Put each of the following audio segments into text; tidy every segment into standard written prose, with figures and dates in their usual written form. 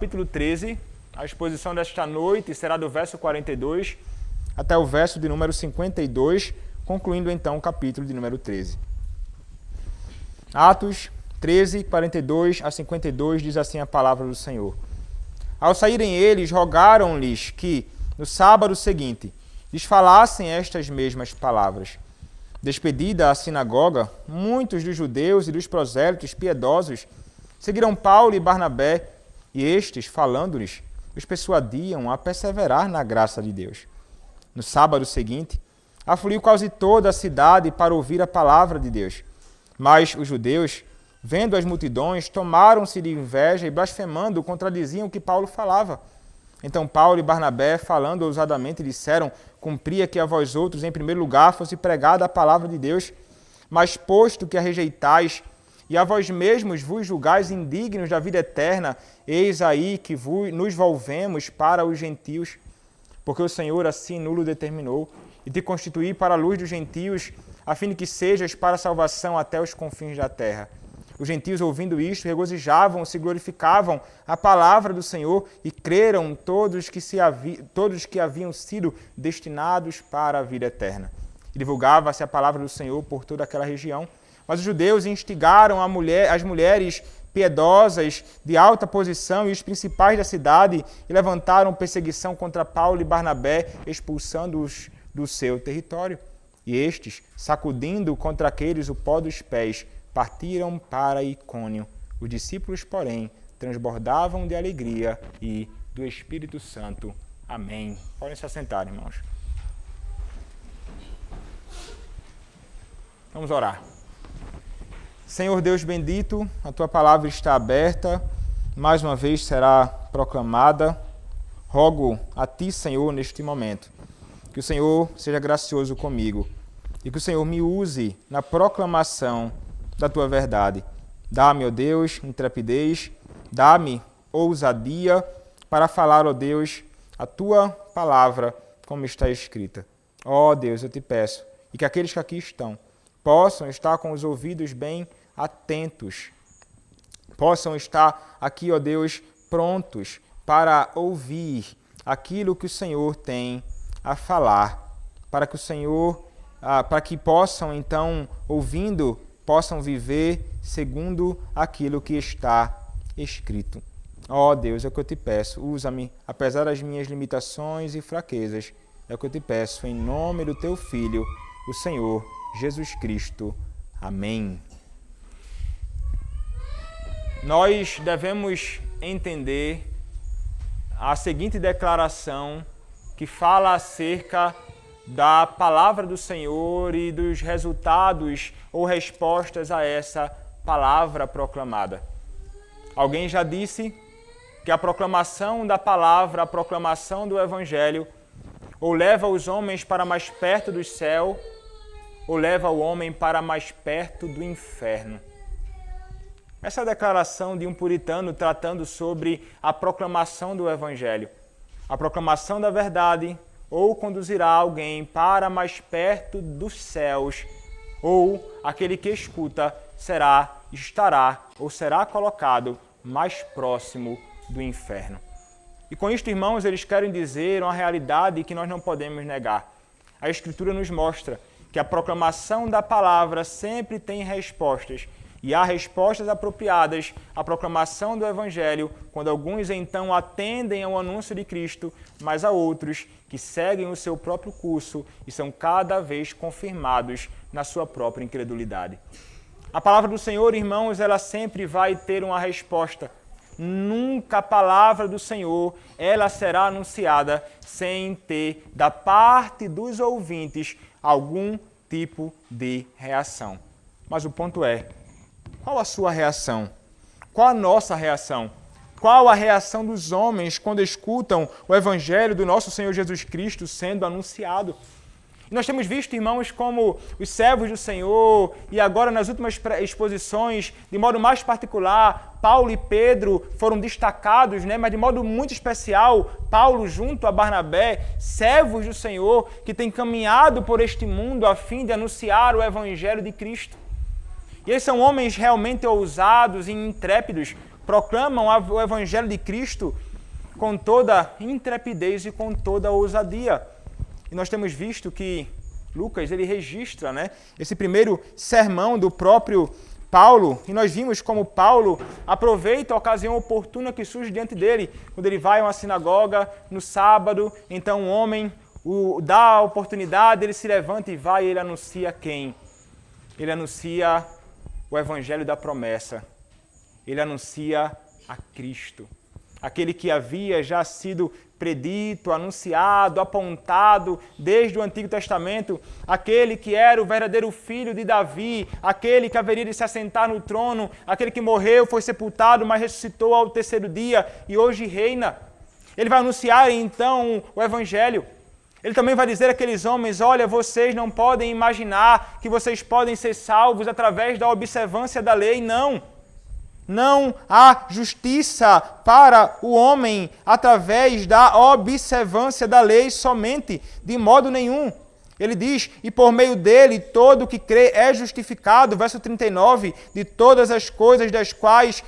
Capítulo 13, a exposição desta noite será do verso 42 até o verso de número 52, concluindo então o capítulo de número 13. Atos 13, 42 a 52 diz assim a palavra do Senhor. Ao saírem eles, rogaram-lhes que, no sábado seguinte, lhes falassem estas mesmas palavras. Despedida a sinagoga, muitos dos judeus e dos prosélitos piedosos seguiram Paulo e Barnabé, e estes, falando-lhes, os persuadiam a perseverar na graça de Deus. No sábado seguinte, afluiu quase toda a cidade para ouvir a palavra de Deus. Mas os judeus, vendo as multidões, tomaram-se de inveja e, blasfemando, contradiziam o que Paulo falava. Então Paulo e Barnabé, falando ousadamente, disseram: cumpria que a vós outros, em primeiro lugar, fosse pregada a palavra de Deus, mas posto que a rejeitais, e a vós mesmos vos julgais indignos da vida eterna, eis aí que nos volvemos para os gentios, porque o Senhor assim nulo determinou, e te constituí para a luz dos gentios, a fim de que sejas para a salvação até os confins da terra. Os gentios, ouvindo isto, regozijavam-se e glorificavam a palavra do Senhor, e creram todos que haviam sido destinados para a vida eterna. E divulgava-se a palavra do Senhor por toda aquela região. Mas os judeus instigaram as mulheres piedosas de alta posição e os principais da cidade e levantaram perseguição contra Paulo e Barnabé, expulsando-os do seu território. E estes, sacudindo contra aqueles o pó dos pés, partiram para Icônio. Os discípulos, porém, transbordavam de alegria e do Espírito Santo. Amém. Podem se assentar, irmãos. Vamos orar. Senhor Deus bendito, a Tua palavra está aberta, mais uma vez será proclamada. Rogo a Ti, Senhor, neste momento, que o Senhor seja gracioso comigo e que o Senhor me use na proclamação da Tua verdade. Dá-me, ó Deus, intrepidez, dá-me ousadia para falar, ó Deus, a Tua palavra como está escrita. Ó Deus, eu te peço, e que aqueles que aqui estão possam estar com os ouvidos bem atentos, possam estar aqui, ó Deus, prontos para ouvir aquilo que o Senhor tem a falar, para que o Senhor, para que possam então, ouvindo, possam viver segundo aquilo que está escrito. Ó Deus, é o que eu te peço, usa-me, apesar das minhas limitações e fraquezas, é o que eu te peço, em nome do Teu Filho, o Senhor Jesus Cristo. Amém. Nós devemos entender a seguinte declaração que fala acerca da palavra do Senhor e dos resultados ou respostas a essa palavra proclamada. Alguém já disse que a proclamação da palavra, a proclamação do Evangelho, ou leva os homens para mais perto do céu, ou leva o homem para mais perto do inferno. Essa é a declaração de um puritano tratando sobre a proclamação do Evangelho. A proclamação da verdade ou conduzirá alguém para mais perto dos céus, ou aquele que escuta estará ou será colocado mais próximo do inferno. E com isto, irmãos, eles querem dizer uma realidade que nós não podemos negar. A Escritura nos mostra que a proclamação da palavra sempre tem respostas, e há respostas apropriadas à proclamação do Evangelho, quando alguns então atendem ao anúncio de Cristo, mas há outros que seguem o seu próprio curso e são cada vez confirmados na sua própria incredulidade. A palavra do Senhor, irmãos, ela sempre vai ter uma resposta. Nunca a palavra do Senhor ela será anunciada sem ter, da parte dos ouvintes, algum tipo de reação. Mas o ponto é, qual a sua reação? Qual a nossa reação? Qual a reação dos homens quando escutam o Evangelho do nosso Senhor Jesus Cristo sendo anunciado? E nós temos visto, irmãos, como os servos do Senhor, e agora nas últimas exposições, de modo mais particular, Paulo e Pedro foram destacados, mas de modo muito especial, Paulo junto a Barnabé, servos do Senhor, que têm caminhado por este mundo a fim de anunciar o Evangelho de Cristo. E eles são homens realmente ousados e intrépidos, proclamam o Evangelho de Cristo com toda intrepidez e com toda ousadia. E nós temos visto que Lucas ele registra, né, esse primeiro sermão do próprio Paulo, e nós vimos como Paulo aproveita a ocasião oportuna que surge diante dele, quando ele vai a uma sinagoga no sábado, então um homem dá a oportunidade, ele se levanta e vai, e ele anuncia quem? Ele anuncia o Evangelho da promessa, ele anuncia a Cristo, aquele que havia já sido predito, anunciado, apontado desde o Antigo Testamento, aquele que era o verdadeiro filho de Davi, aquele que haveria de se assentar no trono, aquele que morreu, foi sepultado, mas ressuscitou ao terceiro dia e hoje reina. Ele vai anunciar então o Evangelho. Ele também vai dizer àqueles homens, olha, vocês não podem imaginar que vocês podem ser salvos através da observância da lei, não. Não há justiça para o homem através da observância da lei somente, de modo nenhum. Ele diz, e por meio dele todo que crê é justificado, verso 39, de todas as coisas das quais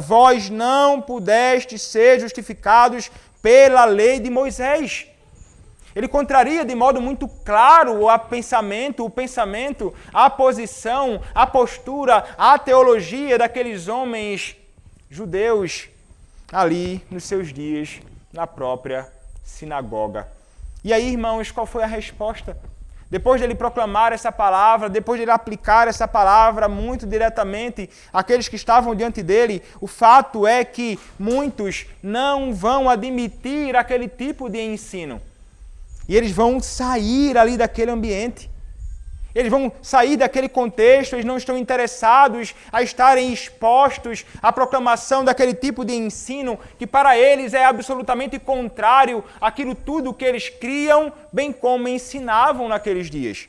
vós não pudestes ser justificados pela lei de Moisés. Ele contraria de modo muito claro o pensamento, a posição, a postura, a teologia daqueles homens judeus ali nos seus dias, na própria sinagoga. E aí, irmãos, qual foi a resposta? Depois de ele proclamar essa palavra, depois de ele aplicar essa palavra muito diretamente àqueles que estavam diante dele, o fato é que muitos não vão admitir aquele tipo de ensino. E eles vão sair ali daquele ambiente. Eles vão sair daquele contexto, eles não estão interessados a estarem expostos à proclamação daquele tipo de ensino que para eles é absolutamente contrário àquilo tudo que eles criam, bem como ensinavam naqueles dias.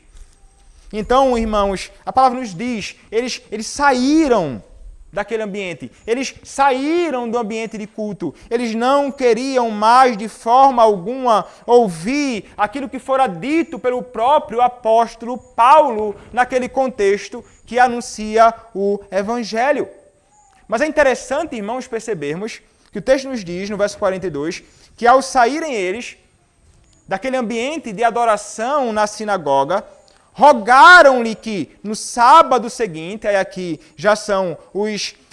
Então, irmãos, a palavra nos diz, eles saíram daquele ambiente. Eles saíram do ambiente de culto. Eles não queriam mais, de forma alguma, ouvir aquilo que fora dito pelo próprio apóstolo Paulo naquele contexto que anuncia o Evangelho. Mas é interessante, irmãos, percebermos que o texto nos diz, no verso 42, que ao saírem eles daquele ambiente de adoração na sinagoga, rogaram-lhe que no sábado seguinte, aí aqui já são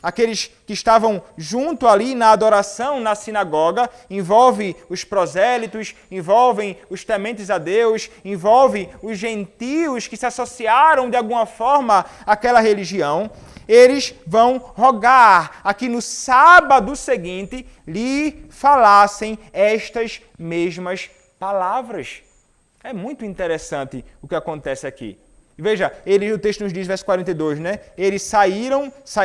aqueles que estavam junto ali na adoração na sinagoga, envolve os prosélitos, envolvem os tementes a Deus, envolve os gentios que se associaram de alguma forma àquela religião, eles vão rogar a que no sábado seguinte lhe falassem estas mesmas palavras. É muito interessante o que acontece aqui. Veja, o texto nos diz, verso 42, né? Eles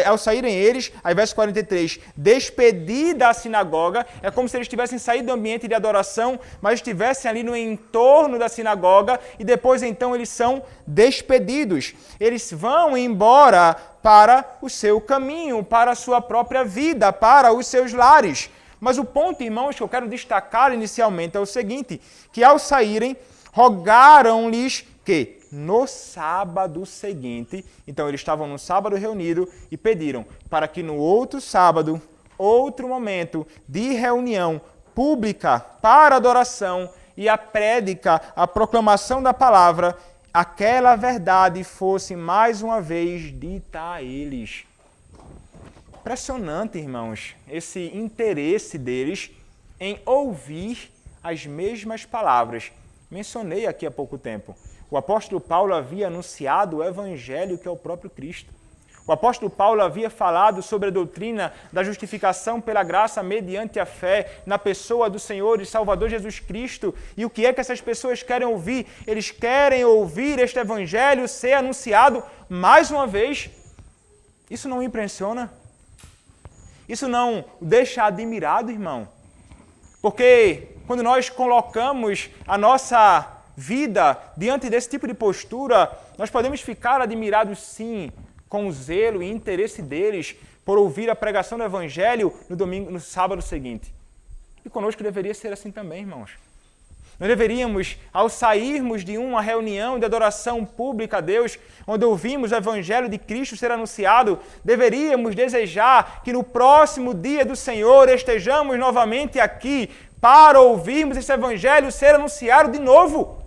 ao saírem eles, aí verso 43, despedida a sinagoga, é como se eles tivessem saído do ambiente de adoração, mas estivessem ali no entorno da sinagoga, e depois então eles são despedidos. Eles vão embora para o seu caminho, para a sua própria vida, para os seus lares. Mas o ponto, irmãos, que eu quero destacar inicialmente é o seguinte, que ao saírem, rogaram-lhes que no sábado seguinte, então eles estavam no sábado reunidos e pediram para que no outro sábado, outro momento de reunião pública para adoração e a prédica, a proclamação da palavra, aquela verdade fosse mais uma vez dita a eles. Impressionante, irmãos, esse interesse deles em ouvir as mesmas palavras. Mencionei aqui há pouco tempo. O apóstolo Paulo havia anunciado o Evangelho, que é o próprio Cristo. O apóstolo Paulo havia falado sobre a doutrina da justificação pela graça mediante a fé na pessoa do Senhor e Salvador Jesus Cristo. E o que é que essas pessoas querem ouvir? Eles querem ouvir este Evangelho ser anunciado mais uma vez. Isso não impressiona? Isso não o deixa admirado, irmão? Porque quando nós colocamos a nossa vida diante desse tipo de postura, nós podemos ficar admirados sim com o zelo e interesse deles por ouvir a pregação do Evangelho no sábado seguinte. E conosco deveria ser assim também, irmãos. Nós deveríamos, ao sairmos de uma reunião de adoração pública a Deus, onde ouvimos o Evangelho de Cristo ser anunciado, deveríamos desejar que no próximo dia do Senhor estejamos novamente aqui para ouvirmos esse Evangelho ser anunciado de novo.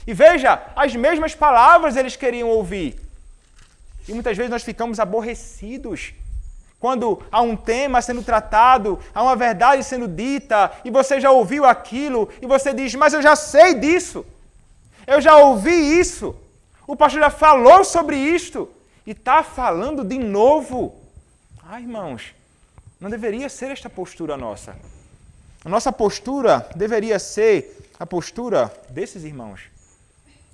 E veja, as mesmas palavras eles queriam ouvir. E muitas vezes nós ficamos aborrecidos quando há um tema sendo tratado, há uma verdade sendo dita, e você já ouviu aquilo, e você diz, mas eu já sei disso, eu já ouvi isso, o pastor já falou sobre isto, e está falando de novo. Ah, irmãos, não deveria ser esta postura nossa. A nossa postura deveria ser a postura desses irmãos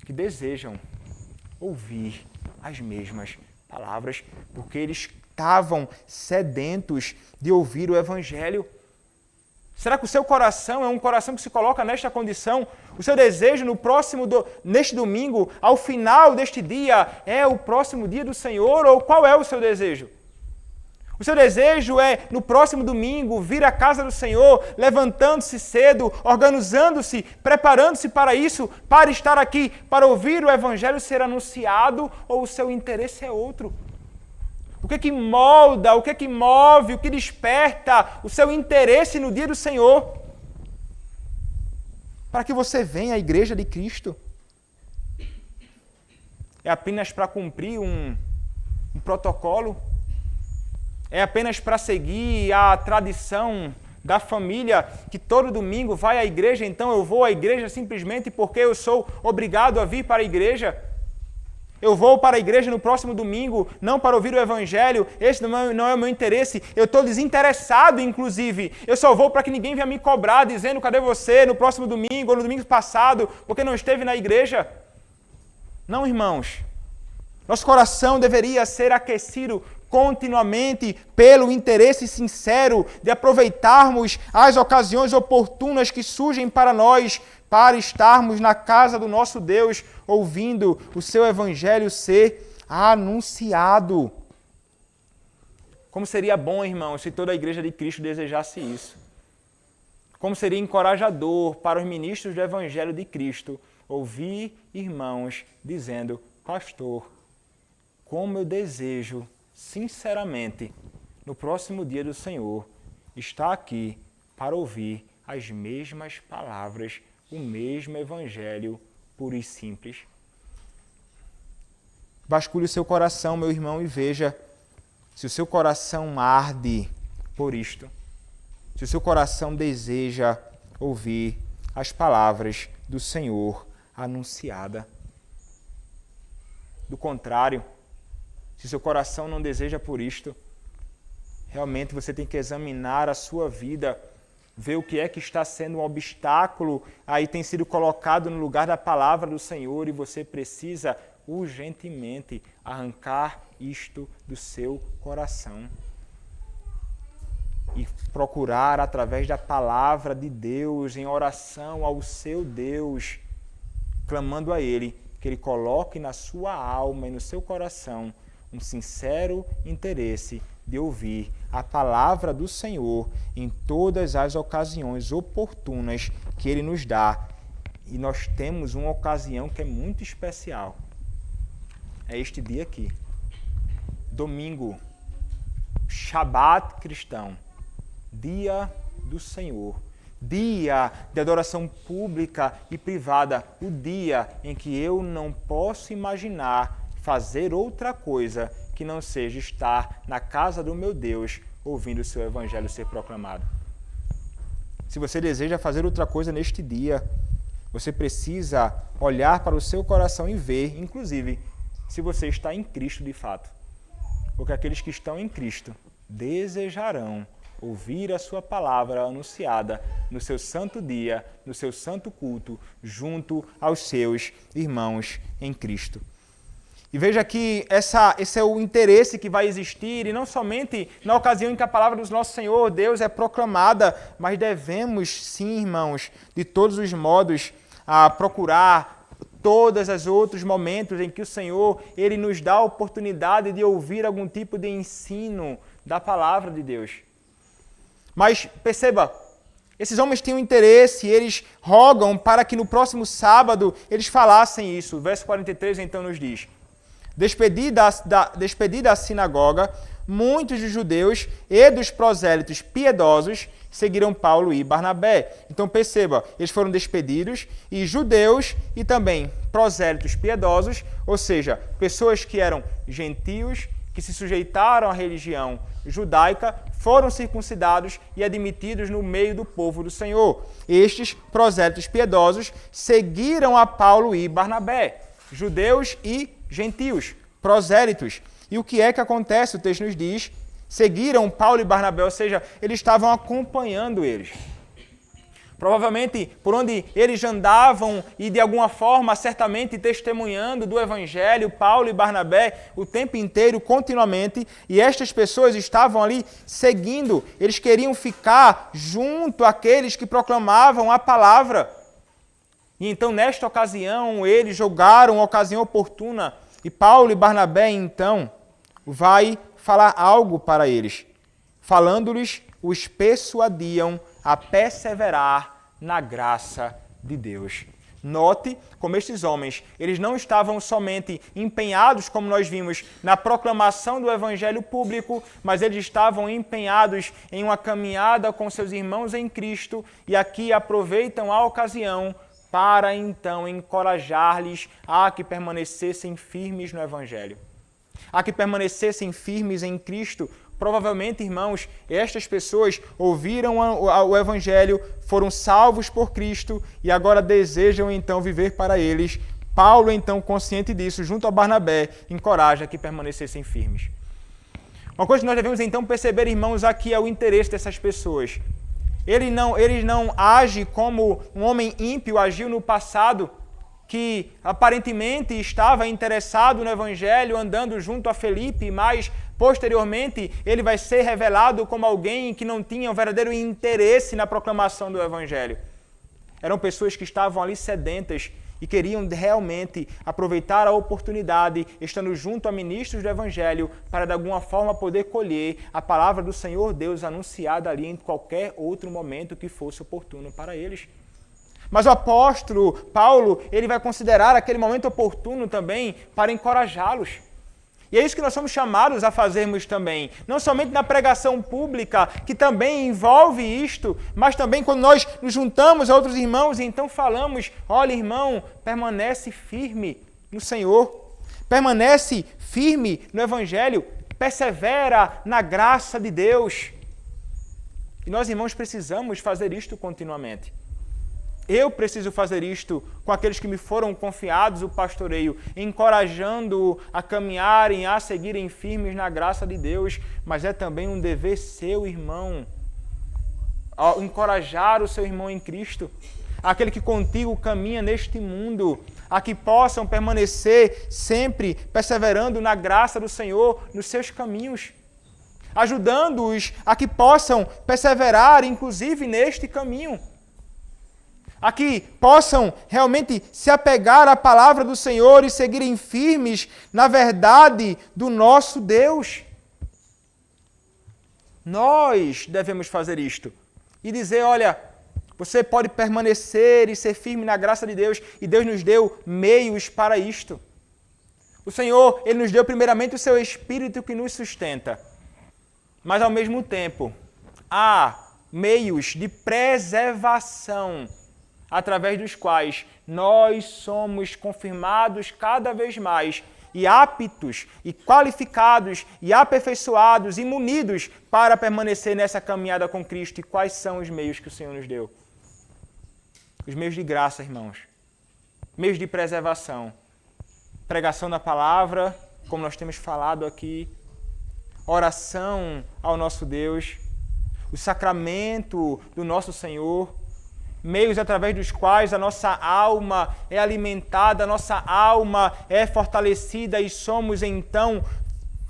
que desejam ouvir as mesmas palavras, porque eles estavam sedentos de ouvir o Evangelho. Será que o seu coração é um coração que se coloca nesta condição? O seu desejo neste domingo, ao final deste dia, é o próximo dia do Senhor? Ou qual é o seu desejo? O seu desejo é, no próximo domingo, vir à casa do Senhor, levantando-se cedo, organizando-se, preparando-se para isso, para estar aqui, para ouvir o Evangelho ser anunciado, ou o seu interesse é outro? O que molda, o que move, o que desperta o seu interesse no dia do Senhor? Para que você venha à igreja de Cristo? É apenas para cumprir um protocolo? É apenas para seguir a tradição da família que todo domingo vai à igreja, então eu vou à igreja simplesmente porque eu sou obrigado a vir para a igreja? Eu vou para a igreja no próximo domingo, não para ouvir o Evangelho, esse não é o meu interesse, eu estou desinteressado, inclusive. Eu só vou para que ninguém venha me cobrar, dizendo, cadê você no próximo domingo ou no domingo passado, porque não esteve na igreja? Não, irmãos. Nosso coração deveria ser aquecido continuamente pelo interesse sincero de aproveitarmos as ocasiões oportunas que surgem para nós, para estarmos na casa do nosso Deus, ouvindo o seu Evangelho ser anunciado. Como seria bom, irmãos, se toda a igreja de Cristo desejasse isso. Como seria encorajador para os ministros do Evangelho de Cristo ouvir irmãos dizendo, pastor, como eu desejo, sinceramente, no próximo dia do Senhor, estar aqui para ouvir as mesmas palavras, o mesmo Evangelho puro e simples. Vasculhe o seu coração, meu irmão, e veja se o seu coração arde por isto, se o seu coração deseja ouvir as palavras do Senhor anunciada. Do contrário, se o seu coração não deseja por isto, realmente você tem que examinar a sua vida, ver o que é que está sendo um obstáculo, aí tem sido colocado no lugar da palavra do Senhor e você precisa urgentemente arrancar isto do seu coração e procurar através da palavra de Deus, em oração ao seu Deus, clamando a Ele, que Ele coloque na sua alma e no seu coração um sincero interesse de ouvir a palavra do Senhor em todas as ocasiões oportunas que Ele nos dá. E nós temos uma ocasião que é muito especial. É este dia aqui. Domingo. Shabat cristão. Dia do Senhor. Dia de adoração pública e privada. O dia em que eu não posso imaginar fazer outra coisa que não seja estar na casa do meu Deus, ouvindo o seu Evangelho ser proclamado. Se você deseja fazer outra coisa neste dia, você precisa olhar para o seu coração e ver, inclusive, se você está em Cristo de fato. Porque aqueles que estão em Cristo desejarão ouvir a sua palavra anunciada no seu santo dia, no seu santo culto, junto aos seus irmãos em Cristo. E veja que esse é o interesse que vai existir, e não somente na ocasião em que a palavra do nosso Senhor Deus é proclamada, mas devemos, sim, irmãos, de todos os modos, procurar todos os outros momentos em que o Senhor Ele nos dá a oportunidade de ouvir algum tipo de ensino da palavra de Deus. Mas perceba, Esses homens tinham interesse, eles rogam para que no próximo sábado eles falassem isso. O verso 43 então nos diz: despedida a sinagoga, muitos dos judeus e dos prosélitos piedosos seguiram Paulo e Barnabé. Então perceba, eles foram despedidos e judeus e também prosélitos piedosos, ou seja, pessoas que eram gentios, que se sujeitaram à religião judaica, foram circuncidados e admitidos no meio do povo do Senhor. Estes prosélitos piedosos seguiram a Paulo e Barnabé, judeus e gentios, prosélitos. E o que é que acontece? O texto nos diz: seguiram Paulo e Barnabé, ou seja, eles estavam acompanhando eles. Provavelmente por onde eles andavam e de alguma forma, certamente testemunhando do Evangelho, Paulo e Barnabé, o tempo inteiro, continuamente, e estas pessoas estavam ali seguindo, eles queriam ficar junto àqueles que proclamavam a palavra. E então, nesta ocasião, eles jogaram a ocasião oportuna, e Paulo e Barnabé, então, vai falar algo para eles. Falando-lhes, os persuadiam a perseverar na graça de Deus. Note como estes homens, eles não estavam somente empenhados, como nós vimos, na proclamação do evangelho público, mas eles estavam empenhados em uma caminhada com seus irmãos em Cristo, e aqui aproveitam a ocasião para então encorajar-lhes a que permanecessem firmes no evangelho, a que permanecessem firmes em Cristo. Provavelmente, irmãos, estas pessoas ouviram o Evangelho, foram salvos por Cristo e agora desejam então viver para eles. Paulo, então, consciente disso, junto a Barnabé, encoraja que permanecessem firmes. Uma coisa que nós devemos então perceber, irmãos, aqui é o interesse dessas pessoas. Ele não age como um homem ímpio agiu no passado, que aparentemente estava interessado no Evangelho, andando junto a Felipe, mas posteriormente ele vai ser revelado como alguém que não tinha um verdadeiro interesse na proclamação do Evangelho. Eram pessoas que estavam ali sedentas e queriam realmente aproveitar a oportunidade, estando junto a ministros do Evangelho, para de alguma forma poder colher a palavra do Senhor Deus anunciada ali em qualquer outro momento que fosse oportuno para eles. Mas o apóstolo Paulo, ele vai considerar aquele momento oportuno também para encorajá-los. E é isso que nós somos chamados a fazermos também. Não somente na pregação pública, que também envolve isto, mas também quando nós nos juntamos a outros irmãos e então falamos: olha, irmão, permanece firme no Senhor, permanece firme no Evangelho, persevera na graça de Deus. E nós, irmãos, precisamos fazer isto continuamente. Eu preciso fazer isto com aqueles que me foram confiados o pastoreio, encorajando-o a caminharem, a seguirem firmes na graça de Deus, mas é também um dever seu, irmão, encorajar o seu irmão em Cristo, aquele que contigo caminha neste mundo, a que possam permanecer sempre perseverando na graça do Senhor nos seus caminhos, ajudando-os a que possam perseverar, inclusive, neste caminho, a que possam realmente se apegar à palavra do Senhor e seguirem firmes na verdade do nosso Deus. Nós devemos fazer isto e dizer: olha, você pode permanecer e ser firme na graça de Deus, e Deus nos deu meios para isto. O Senhor, Ele nos deu primeiramente o seu Espírito que nos sustenta, mas ao mesmo tempo há meios de preservação através dos quais nós somos confirmados cada vez mais e aptos e qualificados e aperfeiçoados e munidos para permanecer nessa caminhada com Cristo. E quais são os meios que o Senhor nos deu? Os meios de graça, irmãos. Meios de preservação. Pregação da palavra, como nós temos falado aqui. Oração ao nosso Deus. O sacramento do nosso Senhor. Meios através dos quais a nossa alma é alimentada, a nossa alma é fortalecida e somos então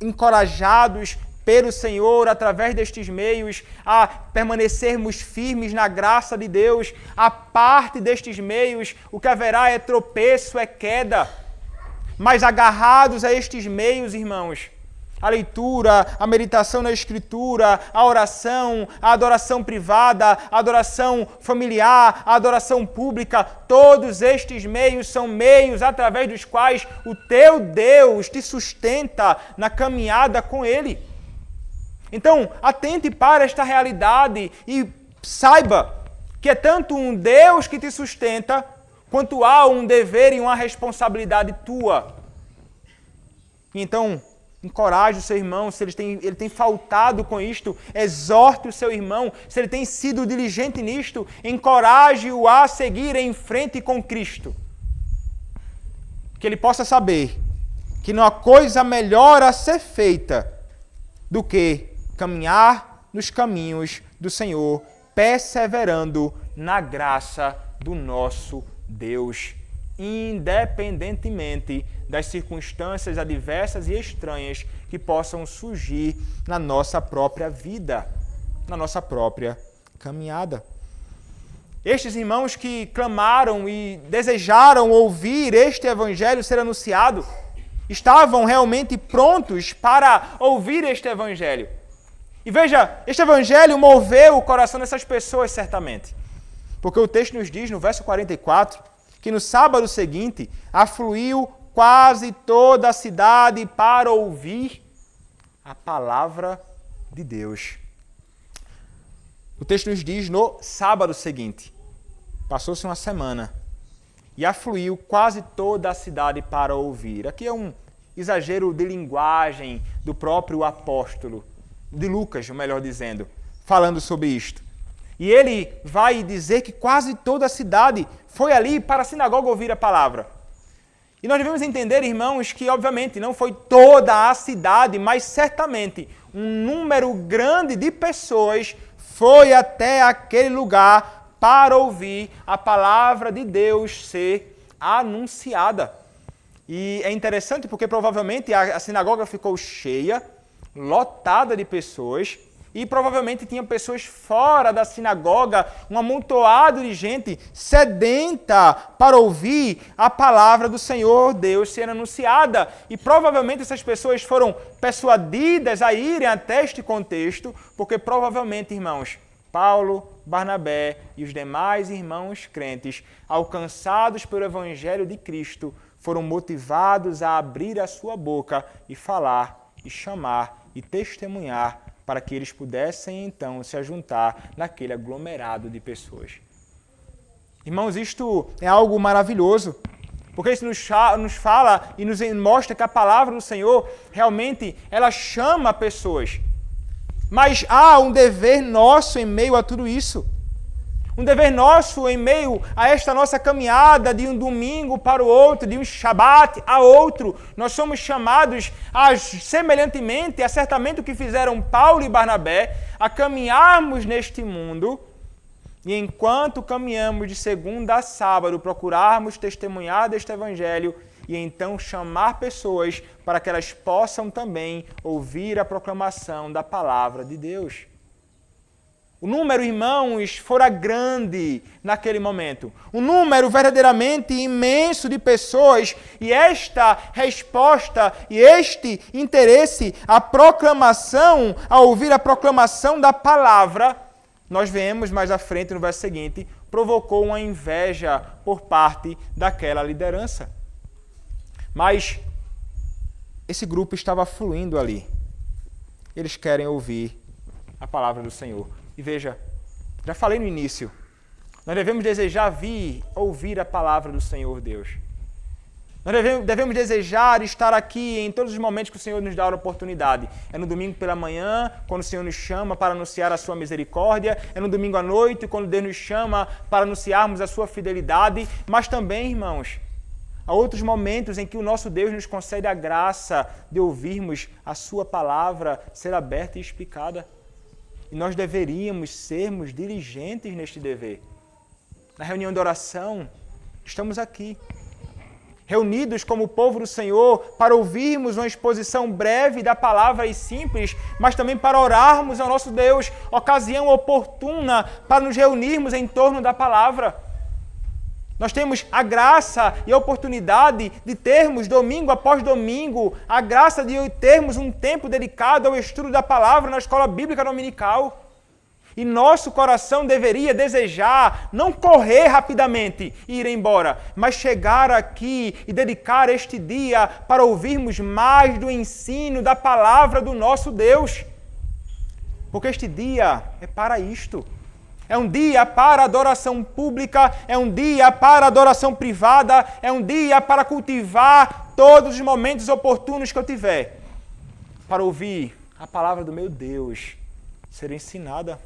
encorajados pelo Senhor através destes meios a permanecermos firmes na graça de Deus. A parte destes meios, o que haverá é tropeço, é queda. Mas agarrados a estes meios, irmãos, a leitura, a meditação na Escritura, a oração, a adoração privada, a adoração familiar, a adoração pública, todos estes meios são meios através dos quais o teu Deus te sustenta na caminhada com Ele. Então, atente para esta realidade e saiba que é tanto um Deus que te sustenta, quanto há um dever e uma responsabilidade tua. Então, encoraje o seu irmão, se ele tem faltado com isto, exorte o seu irmão, se ele tem sido diligente nisto, encoraje-o a seguir em frente com Cristo. Que ele possa saber que não há coisa melhor a ser feita do que caminhar nos caminhos do Senhor, perseverando na graça do nosso Deus, independentemente das circunstâncias adversas e estranhas que possam surgir na nossa própria vida, na nossa própria caminhada. Estes irmãos que clamaram e desejaram ouvir este evangelho ser anunciado, estavam realmente prontos para ouvir este evangelho. E veja, este evangelho moveu o coração dessas pessoas certamente. Porque o texto nos diz, no verso 44, que no sábado seguinte afluiu quase toda a cidade para ouvir a palavra de Deus. O texto nos diz no sábado seguinte. Passou-se uma semana e afluiu quase toda a cidade para ouvir. Aqui é um exagero de linguagem do próprio apóstolo, de Lucas, melhor dizendo, falando sobre isto. E ele vai dizer que quase toda a cidade foi ali para a sinagoga ouvir a palavra. E nós devemos entender, irmãos, que obviamente não foi toda a cidade, mas certamente um número grande de pessoas foi até aquele lugar para ouvir a palavra de Deus ser anunciada. E é interessante porque provavelmente a sinagoga ficou cheia, lotada de pessoas, e provavelmente tinha pessoas fora da sinagoga, um amontoado de gente sedenta para ouvir a palavra do Senhor Deus ser anunciada. E provavelmente essas pessoas foram persuadidas a irem até este contexto, porque provavelmente, irmãos, Paulo, Barnabé e os demais irmãos crentes, alcançados pelo Evangelho de Cristo, foram motivados a abrir a sua boca e falar, e chamar, e testemunhar, para que eles pudessem então se ajuntar naquele aglomerado de pessoas. Irmãos, isto é algo maravilhoso, porque isso nos fala e nos mostra que a palavra do Senhor realmente ela chama pessoas. Mas há um dever nosso em meio a tudo isso. Um dever nosso em meio a esta nossa caminhada de um domingo para o outro, de um Shabat a outro. Nós somos chamados, semelhantemente, a certamente o que fizeram Paulo e Barnabé, a caminharmos neste mundo e enquanto caminhamos de segunda a sábado, procurarmos testemunhar deste evangelho e então chamar pessoas para que elas possam também ouvir a proclamação da palavra de Deus. O número, irmãos, fora grande naquele momento. Um número verdadeiramente imenso de pessoas. E esta resposta e este interesse, a proclamação, a ouvir a proclamação da palavra, nós vemos mais à frente no verso seguinte, provocou uma inveja por parte daquela liderança. Mas esse grupo estava fluindo ali. Eles querem ouvir a palavra do Senhor. E veja, já falei no início, nós devemos desejar ouvir a palavra do Senhor Deus. Nós devemos desejar estar aqui em todos os momentos que o Senhor nos dá a oportunidade. É no domingo pela manhã, quando o Senhor nos chama para anunciar a sua misericórdia. É no domingo à noite, quando Deus nos chama para anunciarmos a sua fidelidade. Mas também, irmãos, há outros momentos em que o nosso Deus nos concede a graça de ouvirmos a sua palavra ser aberta e explicada. E nós deveríamos sermos diligentes neste dever. Na reunião de oração, estamos aqui, reunidos como povo do Senhor, para ouvirmos uma exposição breve da palavra e simples, mas também para orarmos ao nosso Deus, ocasião oportuna para nos reunirmos em torno da palavra. Nós temos a graça e a oportunidade de termos, domingo após domingo, a graça de termos um tempo dedicado ao estudo da palavra na escola bíblica dominical. E nosso coração deveria desejar não correr rapidamente e ir embora, mas chegar aqui e dedicar este dia para ouvirmos mais do ensino da palavra do nosso Deus. Porque este dia é para isto. É um dia para adoração pública, é um dia para adoração privada, é um dia para cultivar todos os momentos oportunos que eu tiver, para ouvir a palavra do meu Deus ser ensinada.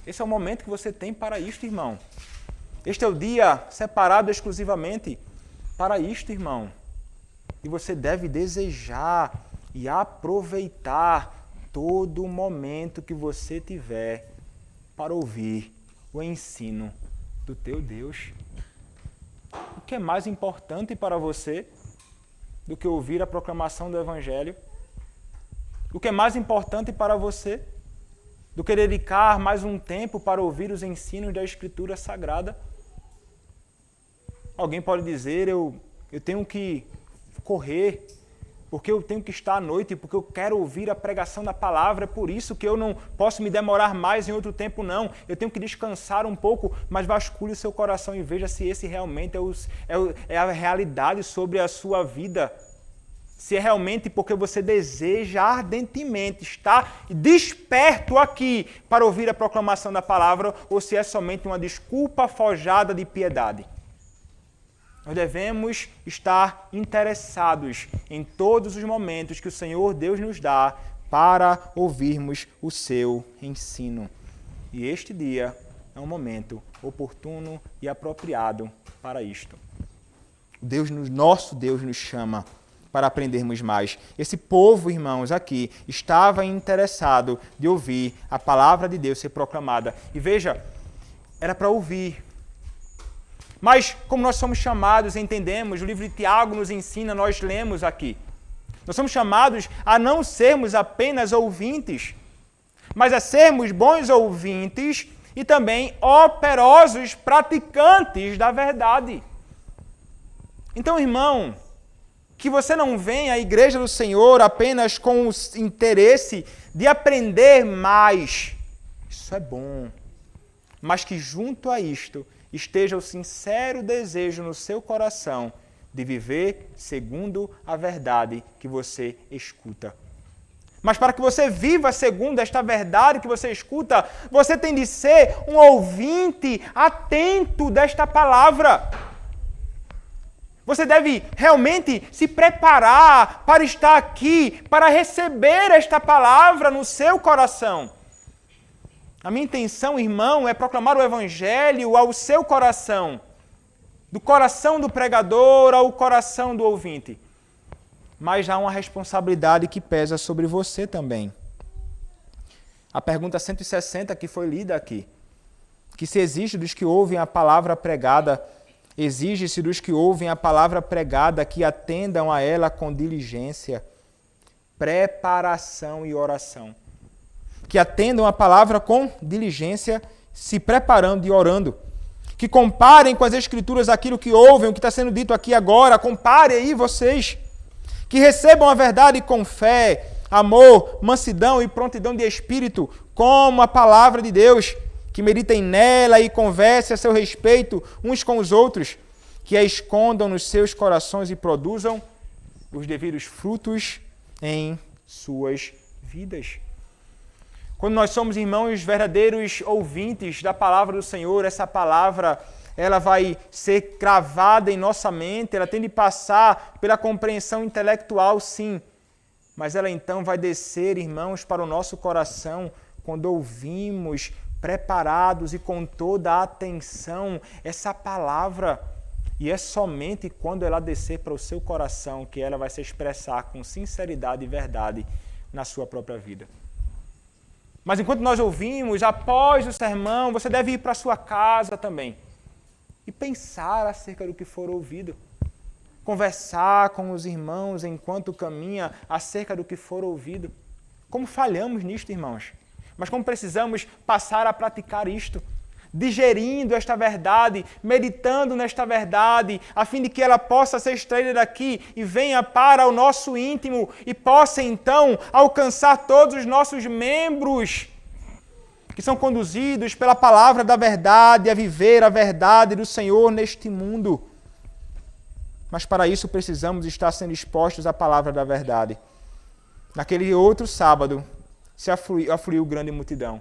Esse é o momento que você tem para isto, irmão. Este é o dia separado exclusivamente para isto, irmão. E você deve desejar e aproveitar todo o momento que você tiver para ouvir o ensino do teu Deus. O que é mais importante para você do que ouvir a proclamação do Evangelho? O que é mais importante para você do que dedicar mais um tempo para ouvir os ensinos da Escritura Sagrada? Alguém pode dizer, eu tenho que correr, porque eu tenho que estar à noite, porque eu quero ouvir a pregação da palavra, é por isso que eu não posso me demorar mais em outro tempo, não. Eu tenho que descansar um pouco, mas vasculhe o seu coração e veja se esse realmente é a realidade sobre a sua vida. Se é realmente porque você deseja ardentemente estar desperto aqui para ouvir a proclamação da palavra, ou se é somente uma desculpa forjada de piedade. Nós devemos estar interessados em todos os momentos que o Senhor Deus nos dá para ouvirmos o seu ensino. E este dia é um momento oportuno e apropriado para isto. Nosso Deus nos chama para aprendermos mais. Esse povo, irmãos, aqui, estava interessado de ouvir a palavra de Deus ser proclamada. E veja, era para ouvir. Mas, como nós somos chamados, entendemos, o livro de Tiago nos ensina, nós lemos aqui. Nós somos chamados a não sermos apenas ouvintes, mas a sermos bons ouvintes e também operosos praticantes da verdade. Então, irmão, que você não venha à igreja do Senhor apenas com o interesse de aprender mais. Isso é bom. Mas que junto a isto esteja o sincero desejo no seu coração de viver segundo a verdade que você escuta. Mas para que você viva segundo esta verdade que você escuta, você tem de ser um ouvinte atento desta palavra. Você deve realmente se preparar para estar aqui, para receber esta palavra no seu coração. A minha intenção, irmão, é proclamar o Evangelho ao seu coração, do coração do pregador ao coração do ouvinte. Mas há uma responsabilidade que pesa sobre você também. A pergunta 160 que foi lida aqui, que se exige dos que ouvem a palavra pregada, exige-se dos que ouvem a palavra pregada que atendam a ela com diligência, preparação e oração. Que atendam a palavra com diligência, se preparando e orando. Que comparem com as Escrituras aquilo que ouvem, o que está sendo dito aqui agora. Comparem aí vocês. Que recebam a verdade com fé, amor, mansidão e prontidão de espírito, como a palavra de Deus. Que meditem nela e conversem a seu respeito uns com os outros. Que a escondam nos seus corações e produzam os devidos frutos em suas vidas. Quando nós somos, irmãos, verdadeiros ouvintes da palavra do Senhor, essa palavra ela vai ser cravada em nossa mente, ela tem de passar pela compreensão intelectual, sim, mas ela então vai descer, irmãos, para o nosso coração quando ouvimos preparados e com toda a atenção essa palavra. E é somente quando ela descer para o seu coração que ela vai se expressar com sinceridade e verdade na sua própria vida. Mas enquanto nós ouvimos, após o sermão, você deve ir para a sua casa também e pensar acerca do que for ouvido. Conversar com os irmãos enquanto caminha acerca do que for ouvido. Como falhamos nisto, irmãos? Mas como precisamos passar a praticar isto? digerindo esta verdade, meditando nesta verdade, a fim de que ela possa ser extraída daqui e venha para o nosso íntimo e possa então alcançar todos os nossos membros que são conduzidos pela palavra da verdade a viver a verdade do Senhor neste mundo. Mas para isso precisamos estar sendo expostos à palavra da verdade. Naquele outro sábado se afluiu grande multidão.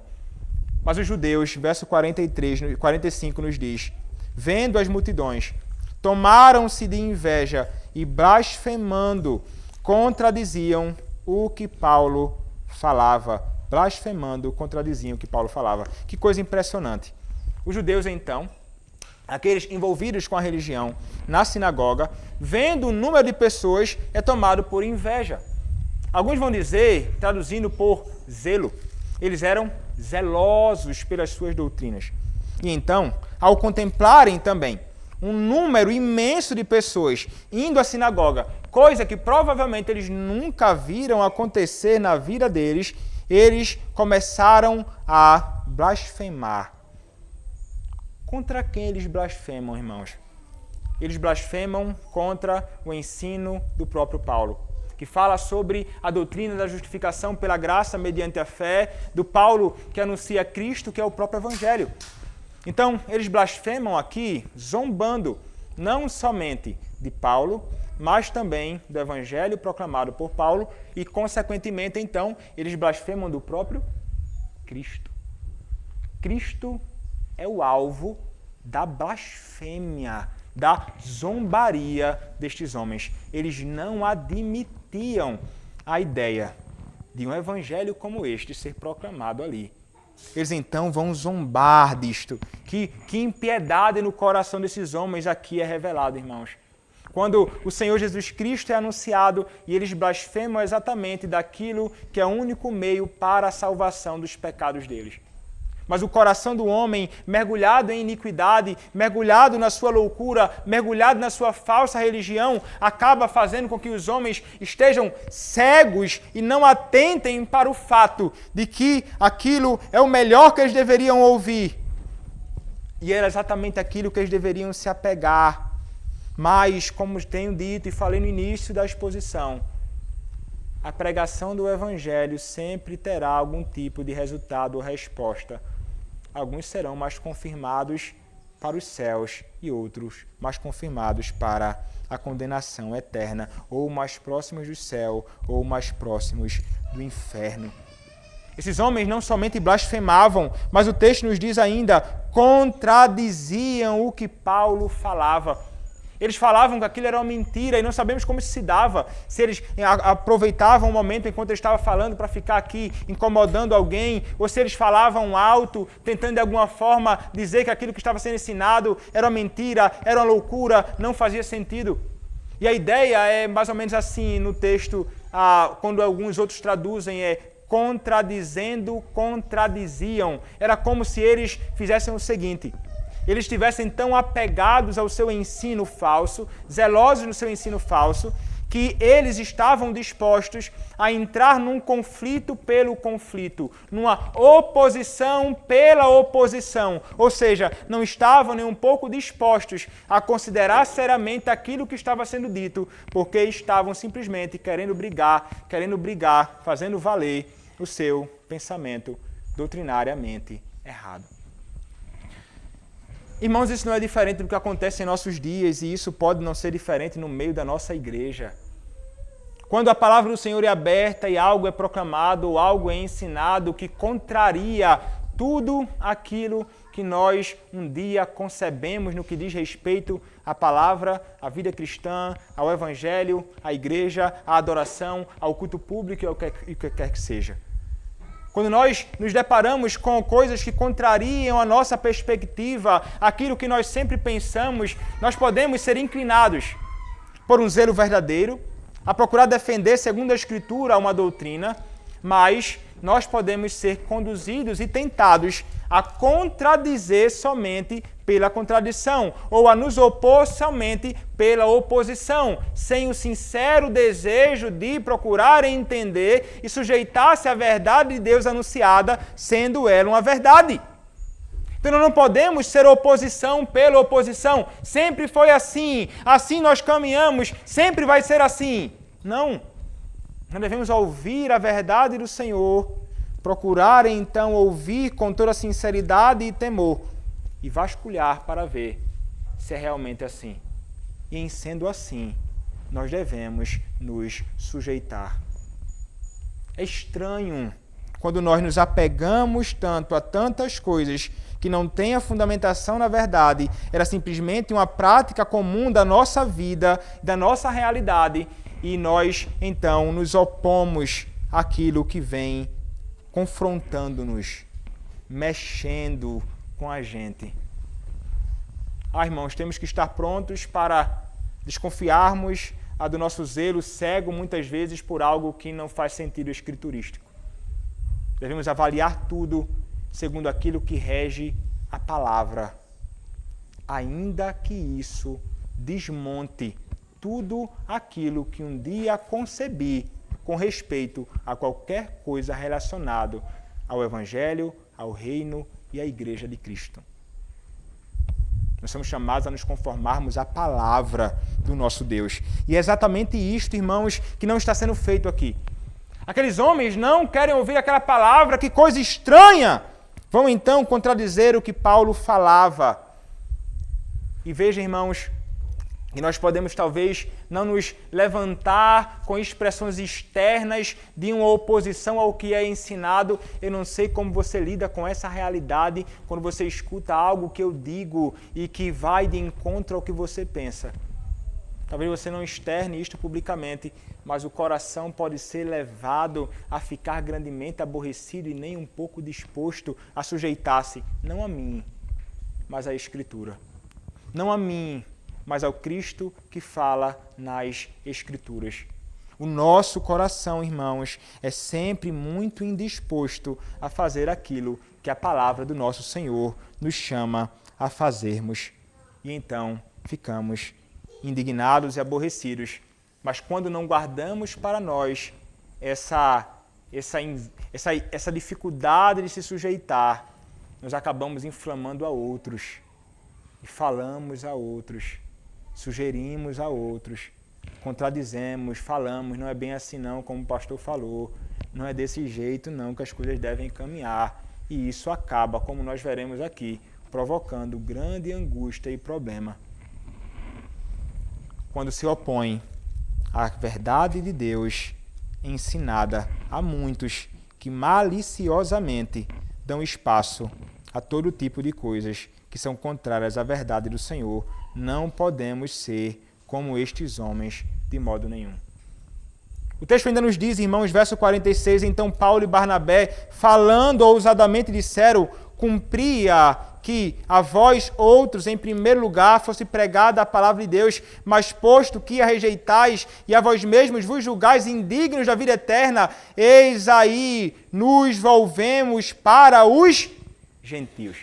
Mas os judeus, verso 45 nos diz: vendo as multidões, tomaram-se de inveja e blasfemando, contradiziam o que Paulo falava. Blasfemando, contradiziam o que Paulo falava. Que coisa impressionante. Os judeus, então, aqueles envolvidos com a religião na sinagoga, vendo o número de pessoas, é tomado por inveja. Alguns vão dizer, traduzindo por zelo, eles eram zelosos pelas suas doutrinas. E então, ao contemplarem também um número imenso de pessoas indo à sinagoga, coisa que provavelmente eles nunca viram acontecer na vida deles, eles começaram a blasfemar. Contra quem eles blasfemam, irmãos? Eles blasfemam contra o ensino do próprio Paulo, que fala sobre a doutrina da justificação pela graça mediante a fé, do Paulo que anuncia Cristo, que é o próprio Evangelho. Então, eles blasfemam aqui, zombando, não somente de Paulo, mas também do Evangelho proclamado por Paulo e, consequentemente, então, eles blasfemam do próprio Cristo. Cristo é o alvo da blasfêmia, da zombaria destes homens. Eles não admitiam a ideia de um evangelho como este ser proclamado ali. Eles então vão zombar disto. Que impiedade no coração desses homens aqui é revelado, irmãos. Quando o Senhor Jesus Cristo é anunciado e eles blasfemam exatamente daquilo que é o único meio para a salvação dos pecados deles. Mas o coração do homem, mergulhado em iniquidade, mergulhado na sua loucura, mergulhado na sua falsa religião, acaba fazendo com que os homens estejam cegos e não atentem para o fato de que aquilo é o melhor que eles deveriam ouvir. E era exatamente aquilo que eles deveriam se apegar. Mas, como tenho dito e falei no início da exposição, a pregação do Evangelho sempre terá algum tipo de resultado ou resposta. Alguns serão mais confirmados para os céus e outros mais confirmados para a condenação eterna, ou mais próximos do céu, ou mais próximos do inferno. Esses homens não somente blasfemavam, mas o texto nos diz ainda, contradiziam o que Paulo falava. Eles falavam que aquilo era uma mentira e não sabemos como isso se dava. Se eles aproveitavam o momento enquanto ele estava falando para ficar aqui incomodando alguém, ou se eles falavam alto, tentando de alguma forma dizer que aquilo que estava sendo ensinado era uma mentira, era uma loucura, não fazia sentido. E a ideia é mais ou menos assim no texto, quando alguns outros traduzem, contradizendo, contradiziam. Era como se eles fizessem o seguinte: eles estivessem tão apegados ao seu ensino falso, zelosos no seu ensino falso, que eles estavam dispostos a entrar num conflito pelo conflito, numa oposição pela oposição. Ou seja, não estavam nem um pouco dispostos a considerar seriamente aquilo que estava sendo dito, porque estavam simplesmente querendo brigar, fazendo valer o seu pensamento doutrinariamente errado. Irmãos, isso não é diferente do que acontece em nossos dias e isso pode não ser diferente no meio da nossa igreja. Quando a palavra do Senhor é aberta e algo é proclamado ou algo é ensinado que contraria tudo aquilo que nós um dia concebemos no que diz respeito à palavra, à vida cristã, ao evangelho, à igreja, à adoração, ao culto público e ao que quer que seja. Quando nós nos deparamos com coisas que contrariam a nossa perspectiva, aquilo que nós sempre pensamos, nós podemos ser inclinados por um zelo verdadeiro, a procurar defender, segundo a Escritura, uma doutrina, mas nós podemos ser conduzidos e tentados a contradizer somente pela contradição, ou a nos opor somente pela oposição, sem o sincero desejo de procurar entender e sujeitar-se à verdade de Deus anunciada, sendo ela uma verdade. Então nós não podemos ser oposição pela oposição. Sempre foi assim. Assim nós caminhamos. Sempre vai ser assim. Não. Nós devemos ouvir a verdade do Senhor. Procurar então ouvir com toda sinceridade e temor. E vasculhar para ver se é realmente assim. E em sendo assim, nós devemos nos sujeitar. É estranho quando nós nos apegamos tanto a tantas coisas que não têm a fundamentação na verdade, era simplesmente uma prática comum da nossa vida, da nossa realidade, e nós então nos opomos àquilo que vem confrontando-nos, mexendo com a gente. Irmãos, temos que estar prontos para desconfiarmos do nosso zelo cego muitas vezes por algo que não faz sentido escriturístico. Devemos avaliar tudo segundo aquilo que rege a palavra, ainda que isso desmonte tudo aquilo que um dia concebi com respeito a qualquer coisa relacionada ao Evangelho, ao Reino e à Igreja de Cristo. Nós somos chamados a nos conformarmos à palavra do nosso Deus. E é exatamente isto, irmãos, que não está sendo feito aqui. Aqueles homens não querem ouvir aquela palavra, que coisa estranha! Vão então contradizer o que Paulo falava. E veja, irmãos, que nós podemos talvez não nos levantar com expressões externas de uma oposição ao que é ensinado. Eu não sei como você lida com essa realidade quando você escuta algo que eu digo e que vai de encontro ao que você pensa. Talvez você não externe isto publicamente, mas o coração pode ser levado a ficar grandemente aborrecido e nem um pouco disposto a sujeitar-se, não a mim, mas à Escritura. Não a mim, mas ao Cristo que fala nas Escrituras. O nosso coração, irmãos, é sempre muito indisposto a fazer aquilo que a palavra do nosso Senhor nos chama a fazermos. E então ficamos indignados e aborrecidos. Mas quando não guardamos para nós essa dificuldade de se sujeitar, nós acabamos inflamando a outros e falamos a outros, sugerimos a outros, contradizemos, falamos, não é bem assim não, como o pastor falou, não é desse jeito não que as coisas devem caminhar. E isso acaba, como nós veremos aqui, provocando grande angústia e problema. Quando se opõe à verdade de Deus ensinada a muitos que maliciosamente dão espaço a todo tipo de coisas que são contrárias à verdade do Senhor, não podemos ser como estes homens de modo nenhum. O texto ainda nos diz, irmãos, verso 46, então Paulo e Barnabé, falando ousadamente, disseram, cumpria que a vós outros, em primeiro lugar, fosse pregada a palavra de Deus, mas posto que a rejeitais e a vós mesmos vos julgais indignos da vida eterna, eis aí nos volvemos para os gentios.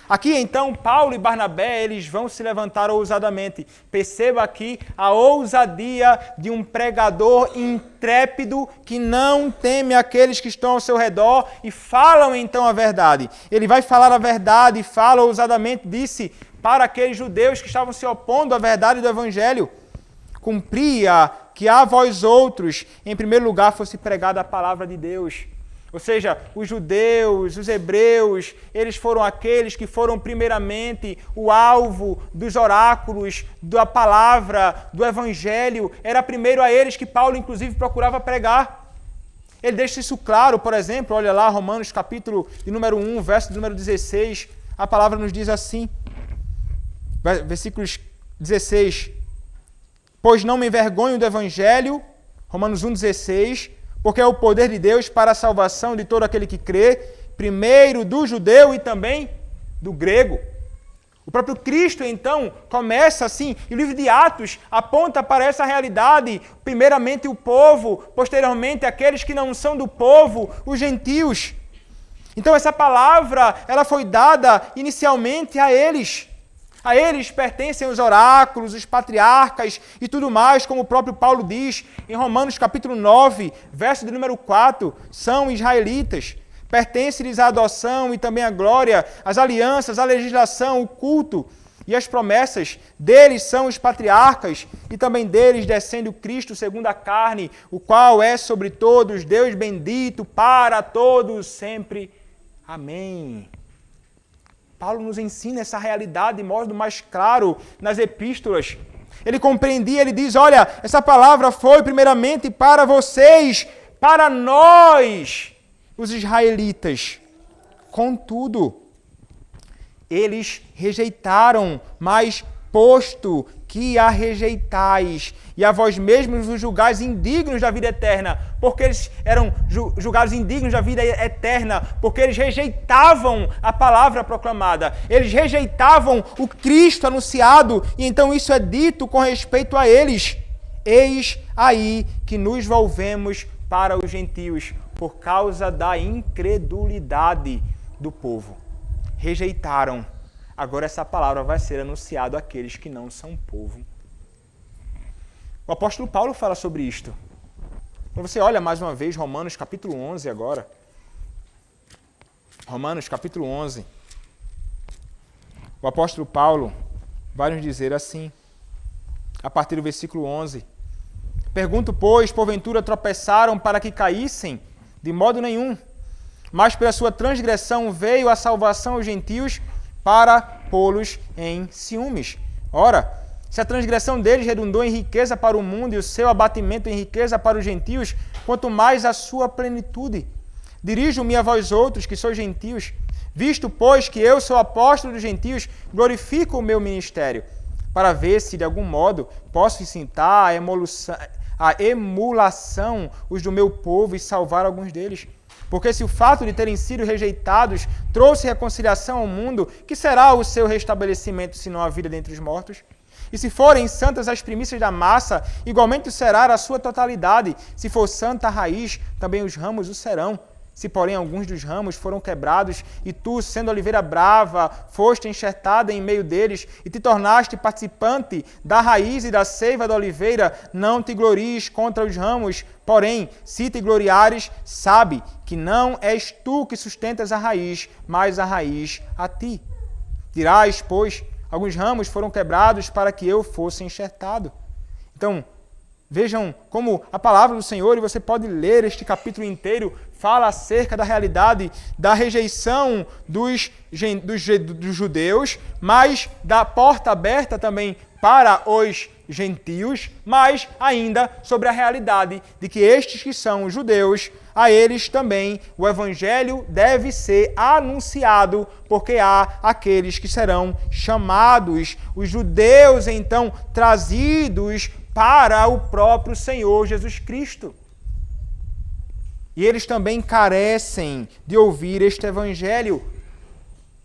Aqui, então, Paulo e Barnabé, eles vão se levantar ousadamente. Perceba aqui a ousadia de um pregador intrépido que não teme aqueles que estão ao seu redor e falam, então, a verdade. Ele vai falar a verdade e fala ousadamente, disse para aqueles judeus que estavam se opondo à verdade do Evangelho. Cumpria que a vós outros, em primeiro lugar, fosse pregada a palavra de Deus. Ou seja, os judeus, os hebreus, eles foram aqueles que foram primeiramente o alvo dos oráculos, da palavra, do evangelho. Era primeiro a eles que Paulo, inclusive, procurava pregar. Ele deixa isso claro, por exemplo, olha lá, Romanos capítulo de número 1, verso de número 16. A palavra nos diz assim, versículos 16. Pois não me envergonho do evangelho, Romanos 1, 16, porque é o poder de Deus para a salvação de todo aquele que crê, primeiro do judeu e também do grego. O próprio Cristo, então, começa assim, e o livro de Atos aponta para essa realidade, primeiramente o povo, posteriormente aqueles que não são do povo, os gentios. Então essa palavra, ela foi dada inicialmente a eles. A eles pertencem os oráculos, os patriarcas e tudo mais, como o próprio Paulo diz em Romanos capítulo 9, verso de número 4, são israelitas. Pertence-lhes a adoção e também a glória, as alianças, a legislação, o culto e as promessas. Deles são os patriarcas e também deles descende o Cristo segundo a carne, o qual é sobre todos, Deus bendito para todos sempre. Amém. Paulo nos ensina essa realidade de modo mais claro nas epístolas. Ele compreendia, ele diz, olha, essa palavra foi primeiramente para vocês, para nós, os israelitas. Contudo, eles rejeitaram, mas posto que a rejeitais, e a vós mesmos os julgais indignos da vida eterna, porque eles eram julgados indignos da vida eterna, porque eles rejeitavam a palavra proclamada, eles rejeitavam o Cristo anunciado, e então isso é dito com respeito a eles. Eis aí que nos volvemos para os gentios, por causa da incredulidade do povo. Rejeitaram. Agora essa palavra vai ser anunciada àqueles que não são povo. O apóstolo Paulo fala sobre isto. Quando você olha mais uma vez Romanos capítulo 11 agora. Romanos capítulo 11. O apóstolo Paulo vai nos dizer assim, a partir do versículo 11. Pergunto, pois, porventura tropeçaram para que caíssem? De modo nenhum. Mas pela sua transgressão veio a salvação aos gentios para pô-los em ciúmes. Ora, se a transgressão deles redundou em riqueza para o mundo e o seu abatimento em riqueza para os gentios, quanto mais a sua plenitude. Dirijo-me a vós outros, que sois gentios, visto, pois, que eu sou apóstolo dos gentios, glorifico o meu ministério, para ver se, de algum modo, posso incitar a emulação os do meu povo e salvar alguns deles. Porque se o fato de terem sido rejeitados trouxe reconciliação ao mundo, que será o seu restabelecimento, senão a vida dentre os mortos? E se forem santas as primícias da massa, igualmente o será a sua totalidade. Se for santa a raiz, também os ramos o serão. Se, porém, alguns dos ramos foram quebrados, e tu, sendo oliveira brava, foste enxertada em meio deles, e te tornaste participante da raiz e da seiva da oliveira, não te glories contra os ramos. Porém, se te gloriares, sabe que não és tu que sustentas a raiz, mas a raiz a ti. Dirás, pois, alguns ramos foram quebrados para que eu fosse enxertado. Então, vejam como a palavra do Senhor, e você pode ler este capítulo inteiro, fala acerca da realidade da rejeição dos judeus, mas da porta aberta também para os gentios, mas ainda sobre a realidade de que estes que são judeus, a eles também o evangelho deve ser anunciado, porque há aqueles que serão chamados, os judeus então trazidos para o próprio Senhor Jesus Cristo. E eles também carecem de ouvir este evangelho.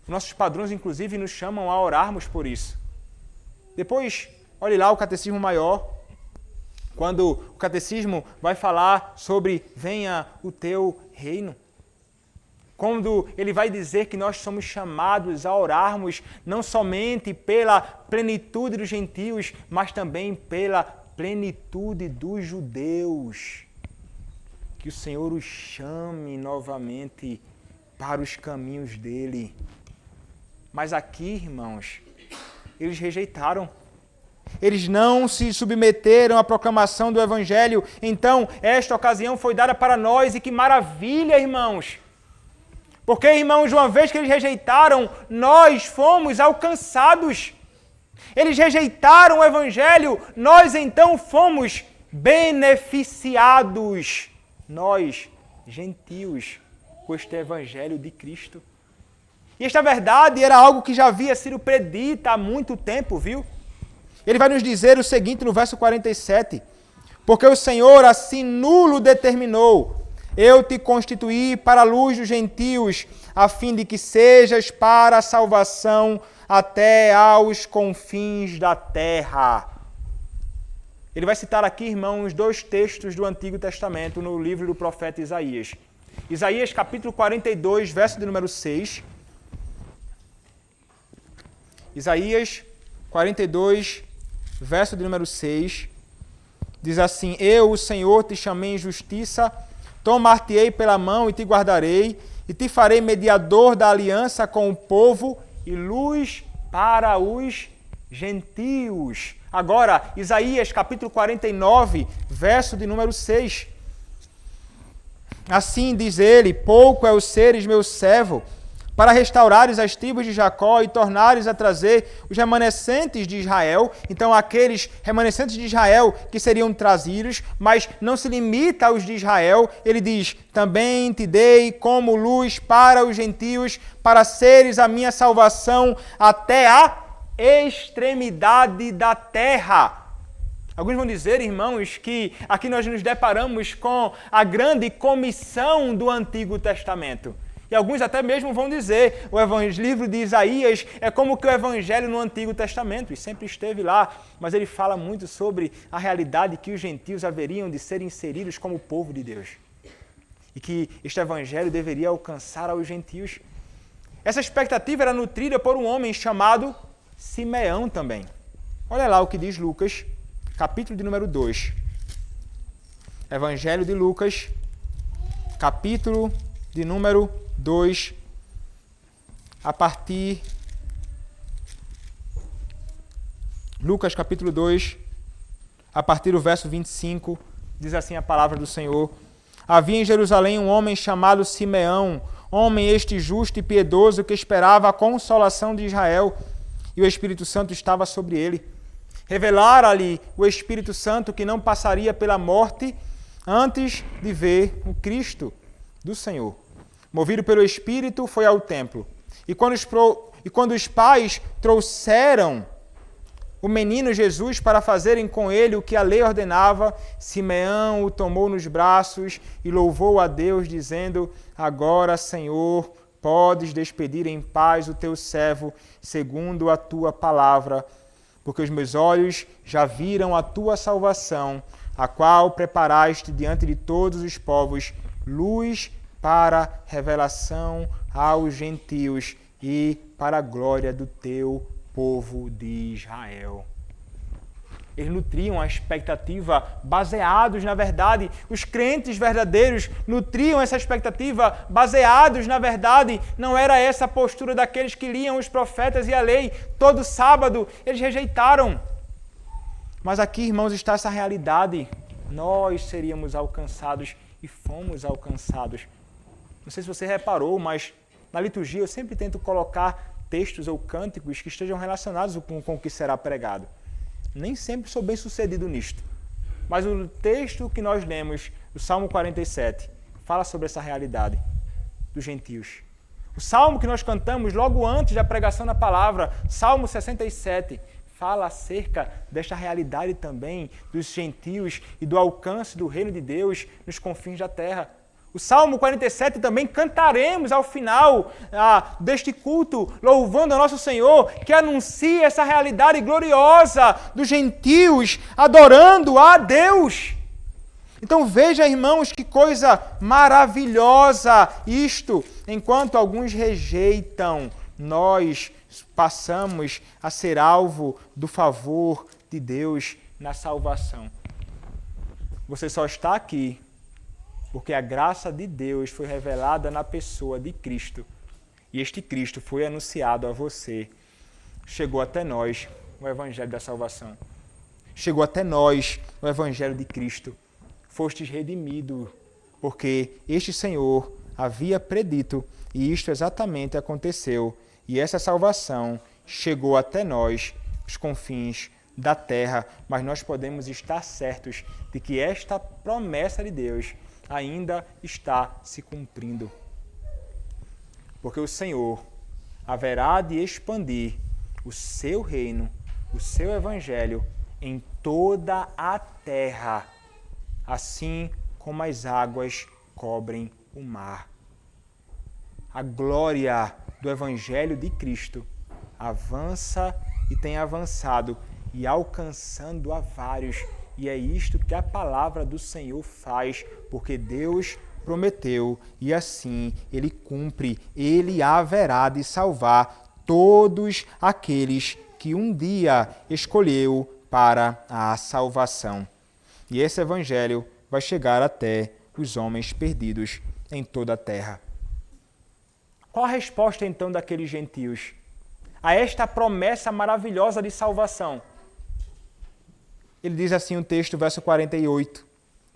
Nossos padrões, inclusive, nos chamam a orarmos por isso. Depois, olhe lá o Catecismo Maior, quando o Catecismo vai falar sobre venha o teu reino. Quando ele vai dizer que nós somos chamados a orarmos não somente pela plenitude dos gentios, mas também pela plenitude dos judeus. Que o Senhor os chame novamente para os caminhos dele. Mas aqui, irmãos, eles rejeitaram. Eles não se submeteram à proclamação do Evangelho. Então, esta ocasião foi dada para nós. E que maravilha, irmãos! Porque, irmãos, uma vez que eles rejeitaram, nós fomos alcançados. Eles rejeitaram o Evangelho, nós então fomos beneficiados. Nós, gentios, com este Evangelho de Cristo. E esta verdade era algo que já havia sido predita há muito tempo, viu? Ele vai nos dizer o seguinte no verso 47. Porque o Senhor assim nulo determinou, eu te constituí para a luz dos gentios, a fim de que sejas para a salvação até aos confins da terra. Ele vai citar aqui, irmãos, 2 textos do Antigo Testamento no livro do profeta Isaías. Isaías capítulo 42, verso de número 6. Isaías 42, verso de número 6. Diz assim, eu, o Senhor, te chamei em justiça, tomar-te-ei pela mão e te guardarei, e te farei mediador da aliança com o povo e luz para os gentios. Agora, Isaías capítulo 49, verso de número 6. Assim diz ele: pouco é o seres meu servo, para restaurares as tribos de Jacó e tornares a trazer os remanescentes de Israel. Então, aqueles remanescentes de Israel que seriam trazidos, mas não se limita aos de Israel. Ele diz: também te dei como luz para os gentios, para seres a minha salvação até a extremidade da terra. Alguns vão dizer, irmãos, que aqui nós nos deparamos com a grande comissão do Antigo Testamento. E alguns até mesmo vão dizer, o livro de Isaías é como que o Evangelho no Antigo Testamento, e sempre esteve lá, mas ele fala muito sobre a realidade que os gentios haveriam de ser inseridos como povo de Deus. E que este Evangelho deveria alcançar aos gentios. Essa expectativa era nutrida por um homem chamado Simeão também. Olha lá o que diz Lucas, capítulo de número 2. Evangelho de Lucas, capítulo de número 2, a partir... Lucas, capítulo 2, a partir do verso 25, diz assim a palavra do Senhor. Havia em Jerusalém um homem chamado Simeão, homem este justo e piedoso que esperava a consolação de Israel, e o Espírito Santo estava sobre ele. Revelara-lhe o Espírito Santo que não passaria pela morte antes de ver o Cristo do Senhor. Movido pelo Espírito, foi ao templo. E quando os pais trouxeram o menino Jesus para fazerem com ele o que a lei ordenava, Simeão o tomou nos braços e louvou a Deus, dizendo: agora, Senhor, podes despedir em paz o teu servo, segundo a tua palavra, porque os meus olhos já viram a tua salvação, a qual preparaste diante de todos os povos, luz para revelação aos gentios e para a glória do teu povo de Israel. Eles nutriam a expectativa baseados na verdade. Os crentes verdadeiros nutriam essa expectativa baseados na verdade. Não era essa a postura daqueles que liam os profetas e a lei todo sábado. Eles rejeitaram. Mas aqui, irmãos, está essa realidade. Nós seríamos alcançados e fomos alcançados. Não sei se você reparou, mas na liturgia eu sempre tento colocar textos ou cânticos que estejam relacionados com o que será pregado. Nem sempre sou bem sucedido nisto. Mas o texto que nós lemos, o Salmo 47, fala sobre essa realidade dos gentios. O Salmo que nós cantamos logo antes da pregação da palavra, Salmo 67, fala acerca desta realidade também dos gentios e do alcance do reino de Deus nos confins da terra. O Salmo 47 também cantaremos ao final deste culto, louvando a nosso Senhor, que anuncia essa realidade gloriosa dos gentios adorando a Deus. Então veja, irmãos, que coisa maravilhosa isto. Enquanto alguns rejeitam, nós passamos a ser alvo do favor de Deus na salvação. Você só está aqui porque a graça de Deus foi revelada na pessoa de Cristo. E este Cristo foi anunciado a você. Chegou até nós o Evangelho da salvação. Chegou até nós o Evangelho de Cristo. Fostes redimido, porque este Senhor havia predito, e isto exatamente aconteceu. E essa salvação chegou até nós, os confins da terra. Mas nós podemos estar certos de que esta promessa de Deus ainda está se cumprindo. Porque o Senhor haverá de expandir o seu reino, o seu evangelho em toda a terra, assim como as águas cobrem o mar. A glória do evangelho de Cristo avança e tem avançado e alcançando a vários. E é isto que a palavra do Senhor faz, porque Deus prometeu e assim Ele cumpre. Ele haverá de salvar todos aqueles que um dia escolheu para a salvação. E esse evangelho vai chegar até os homens perdidos em toda a terra. Qual a resposta então daqueles gentios a esta promessa maravilhosa de salvação? Ele diz assim o texto, verso 48.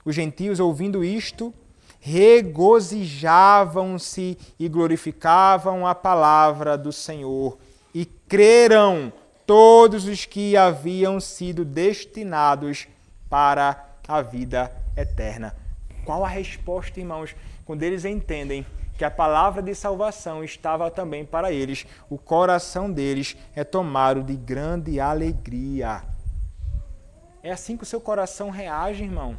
Os gentios, ouvindo isto, regozijavam-se e glorificavam a palavra do Senhor, e creram todos os que haviam sido destinados para a vida eterna. Qual a resposta, irmãos? Quando eles entendem que a palavra de salvação estava também para eles, o coração deles é tomado de grande alegria. É assim que o seu coração reage, irmão.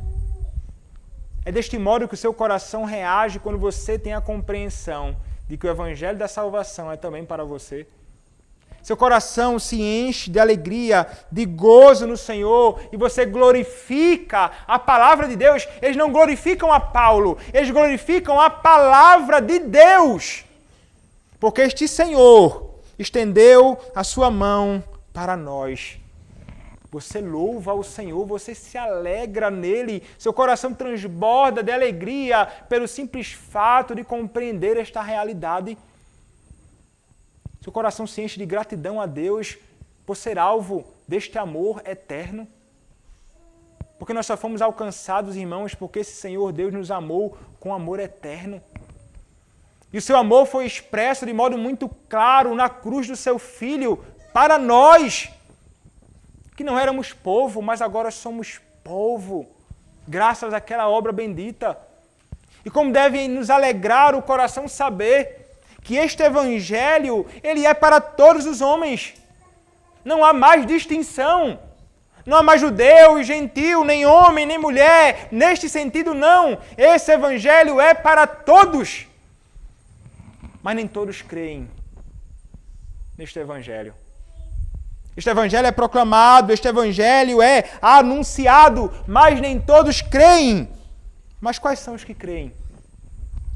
É deste modo que o seu coração reage quando você tem a compreensão de que o evangelho da salvação é também para você. Seu coração se enche de alegria, de gozo no Senhor, e você glorifica a palavra de Deus. Eles não glorificam a Paulo, eles glorificam a palavra de Deus. Porque este Senhor estendeu a sua mão para nós. Você louva o Senhor, você se alegra nele, seu coração transborda de alegria pelo simples fato de compreender esta realidade. Seu coração se enche de gratidão a Deus por ser alvo deste amor eterno. Porque nós só fomos alcançados, irmãos, porque esse Senhor Deus nos amou com amor eterno. E o seu amor foi expresso de modo muito claro na cruz do seu Filho para nós, que não éramos povo, mas agora somos povo, graças àquela obra bendita. E como deve nos alegrar o coração saber que este evangelho, ele é para todos os homens. Não há mais distinção. Não há mais judeu e gentil, nem homem, nem mulher. Neste sentido, não. Esse evangelho é para todos. Mas nem todos creem neste evangelho. Este evangelho é proclamado, este evangelho é anunciado, mas nem todos creem. Mas quais são os que creem?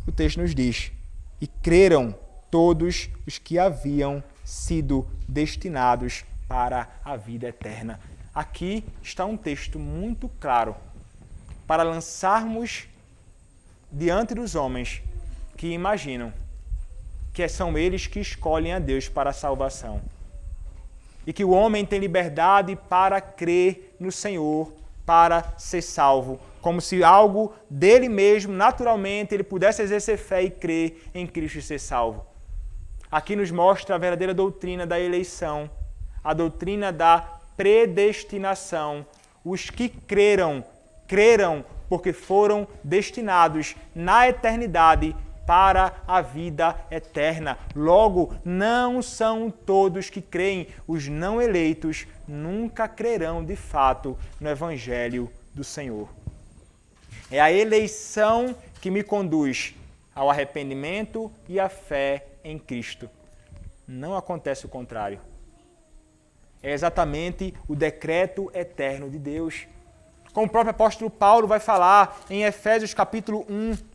O texto nos diz: e creram todos os que haviam sido destinados para a vida eterna. Aqui está um texto muito claro para lançarmos diante dos homens que imaginam que são eles que escolhem a Deus para a salvação. E que o homem tem liberdade para crer no Senhor, para ser salvo. Como se algo dele mesmo, naturalmente, ele pudesse exercer fé e crer em Cristo e ser salvo. Aqui nos mostra a verdadeira doutrina da eleição, a doutrina da predestinação. Os que creram porque foram destinados na eternidade para a vida eterna. Logo, não são todos que creem. Os não eleitos nunca crerão de fato no Evangelho do Senhor. É a eleição que me conduz ao arrependimento e à fé em Cristo. Não acontece o contrário. É exatamente o decreto eterno de Deus. Como o próprio apóstolo Paulo vai falar em Efésios capítulo 1,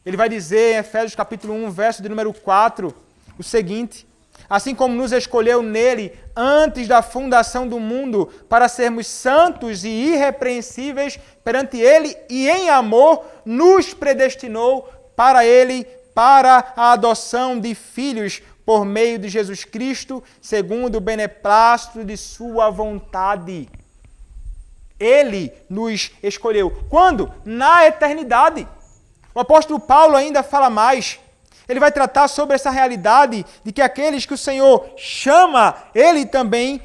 ele vai dizer em Efésios capítulo 1, verso de número 4, o seguinte: assim como nos escolheu nele antes da fundação do mundo para sermos santos e irrepreensíveis perante ele, e em amor nos predestinou para ele, para a adoção de filhos por meio de Jesus Cristo, segundo o beneplácito de sua vontade. Ele nos escolheu. Quando? Na eternidade. O apóstolo Paulo ainda fala mais. Ele vai tratar sobre essa realidade de que aqueles que o Senhor chama, Ele também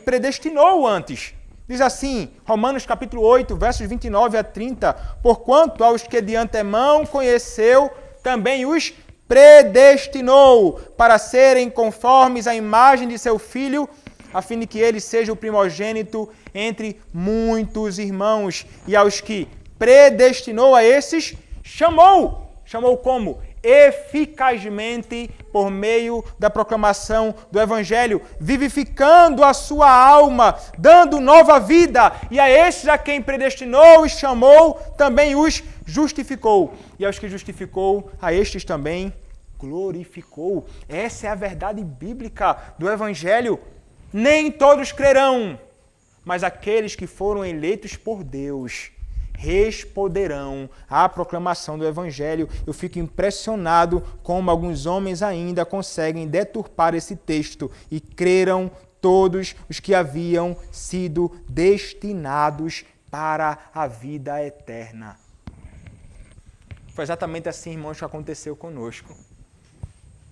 predestinou antes. Diz assim, Romanos capítulo 8, versos 29 a 30, porquanto aos que de antemão conheceu, também os predestinou para serem conformes à imagem de seu Filho, a fim de que ele seja o primogênito entre muitos irmãos. E aos que predestinou a esses, chamou. Chamou como? Eficazmente por meio da proclamação do Evangelho, vivificando a sua alma, dando nova vida. E a esses a quem predestinou e chamou, também os justificou. E aos que justificou, a estes também glorificou. Essa é a verdade bíblica do Evangelho. Nem todos crerão, mas aqueles que foram eleitos por Deus, responderão à proclamação do Evangelho. Eu fico impressionado como alguns homens ainda conseguem deturpar esse texto e creram todos os que haviam sido destinados para a vida eterna. Foi exatamente assim, irmãos, que aconteceu conosco.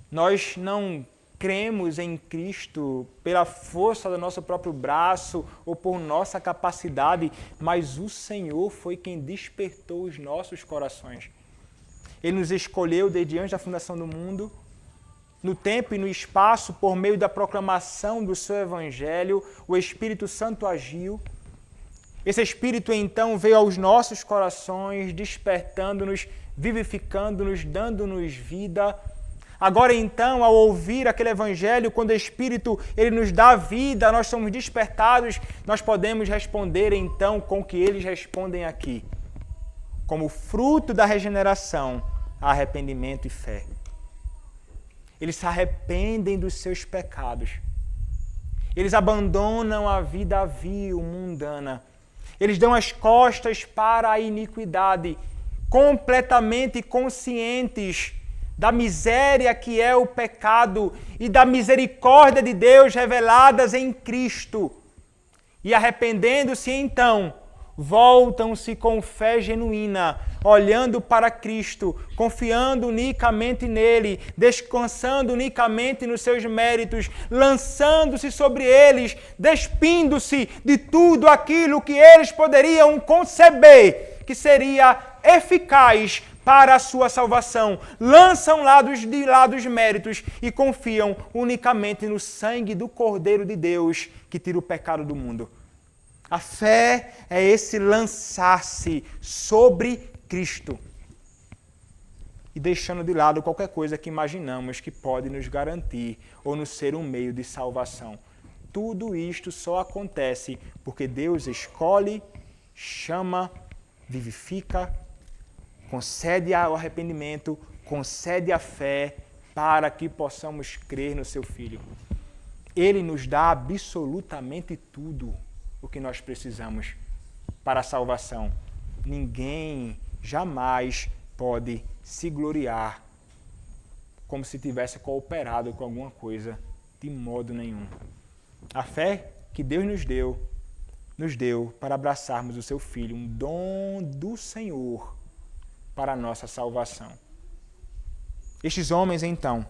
Nós não cremos em Cristo pela força do nosso próprio braço ou por nossa capacidade, mas o Senhor foi quem despertou os nossos corações. Ele nos escolheu desde antes da fundação do mundo, no tempo e no espaço, por meio da proclamação do seu Evangelho, o Espírito Santo agiu. Esse Espírito, então, veio aos nossos corações, despertando-nos, vivificando-nos, dando-nos vida. Agora, então, ao ouvir aquele Evangelho, quando o Espírito ele nos dá vida, nós somos despertados, nós podemos responder, então, com o que eles respondem aqui. Como fruto da regeneração, arrependimento e fé. Eles se arrependem dos seus pecados. Eles abandonam a vida vil, mundana. Eles dão as costas para a iniquidade, completamente conscientes da miséria que é o pecado e da misericórdia de Deus reveladas em Cristo. E arrependendo-se então, voltam-se com fé genuína, olhando para Cristo, confiando unicamente nele, descansando unicamente nos seus méritos, lançando-se sobre eles, despindo-se de tudo aquilo que eles poderiam conceber que seria eficaz para a sua salvação. Lançam de lado os méritos e confiam unicamente no sangue do Cordeiro de Deus que tira o pecado do mundo. A fé é esse lançar-se sobre Cristo e deixando de lado qualquer coisa que imaginamos que pode nos garantir ou nos ser um meio de salvação. Tudo isto só acontece porque Deus escolhe, chama, vivifica, concede o arrependimento, concede a fé para que possamos crer no seu Filho. Ele nos dá absolutamente tudo o que nós precisamos para a salvação. Ninguém jamais pode se gloriar como se tivesse cooperado com alguma coisa, de modo nenhum. A fé que Deus nos deu para abraçarmos o seu Filho, um dom do Senhor para a nossa salvação. Estes homens, então,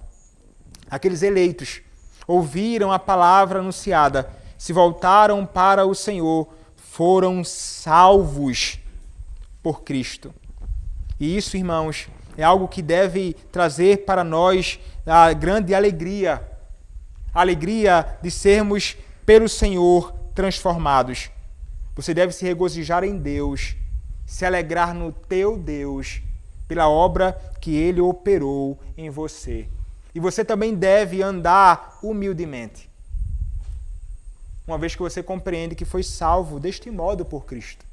aqueles eleitos, ouviram a palavra anunciada, se voltaram para o Senhor, foram salvos por Cristo. E isso, irmãos, é algo que deve trazer para nós a grande alegria. A alegria de sermos pelo Senhor transformados. Você deve se regozijar em Deus, se alegrar no teu Deus, pela obra que Ele operou em você. E você também deve andar humildemente, uma vez que você compreende que foi salvo deste modo por Cristo.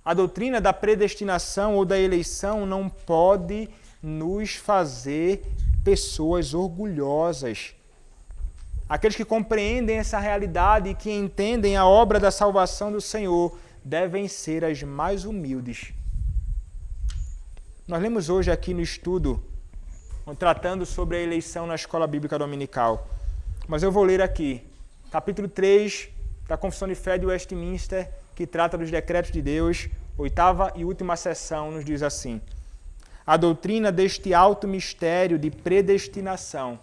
A doutrina da predestinação ou da eleição não pode nos fazer pessoas orgulhosas. Aqueles que compreendem essa realidade e que entendem a obra da salvação do Senhor devem ser as mais humildes. Nós lemos hoje aqui no estudo, tratando sobre a eleição na escola bíblica dominical. Mas eu vou ler aqui, capítulo 3 da Confissão de Fé de Westminster, que trata dos decretos de Deus, 8ª e última seção, nos diz assim: a doutrina deste alto mistério de predestinação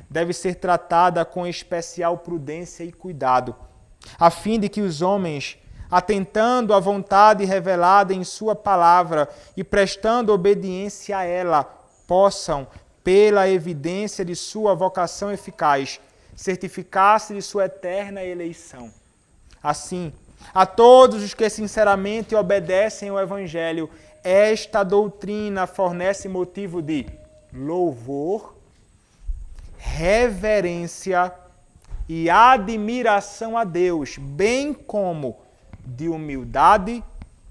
deve ser tratada com especial prudência e cuidado, a fim de que os homens, atentando à vontade revelada em sua palavra e prestando obediência a ela, possam, pela evidência de sua vocação eficaz, certificar-se de sua eterna eleição. Assim, a todos os que sinceramente obedecem ao Evangelho, esta doutrina fornece motivo de louvor, reverência e admiração a Deus, bem como de humildade,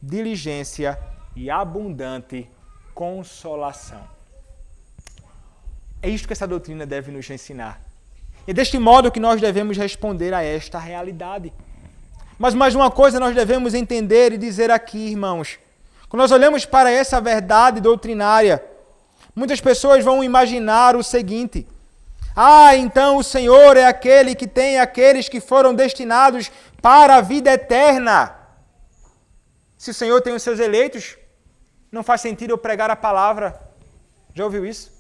diligência e abundante consolação. É isto que essa doutrina deve nos ensinar. É deste modo que nós devemos responder a esta realidade. Mas mais uma coisa nós devemos entender e dizer aqui, irmãos. Quando nós olhamos para essa verdade doutrinária, muitas pessoas vão imaginar o seguinte: então o Senhor é aquele que tem aqueles que foram destinados para a vida eterna. Se o Senhor tem os seus eleitos, não faz sentido eu pregar a palavra. Já ouviu isso?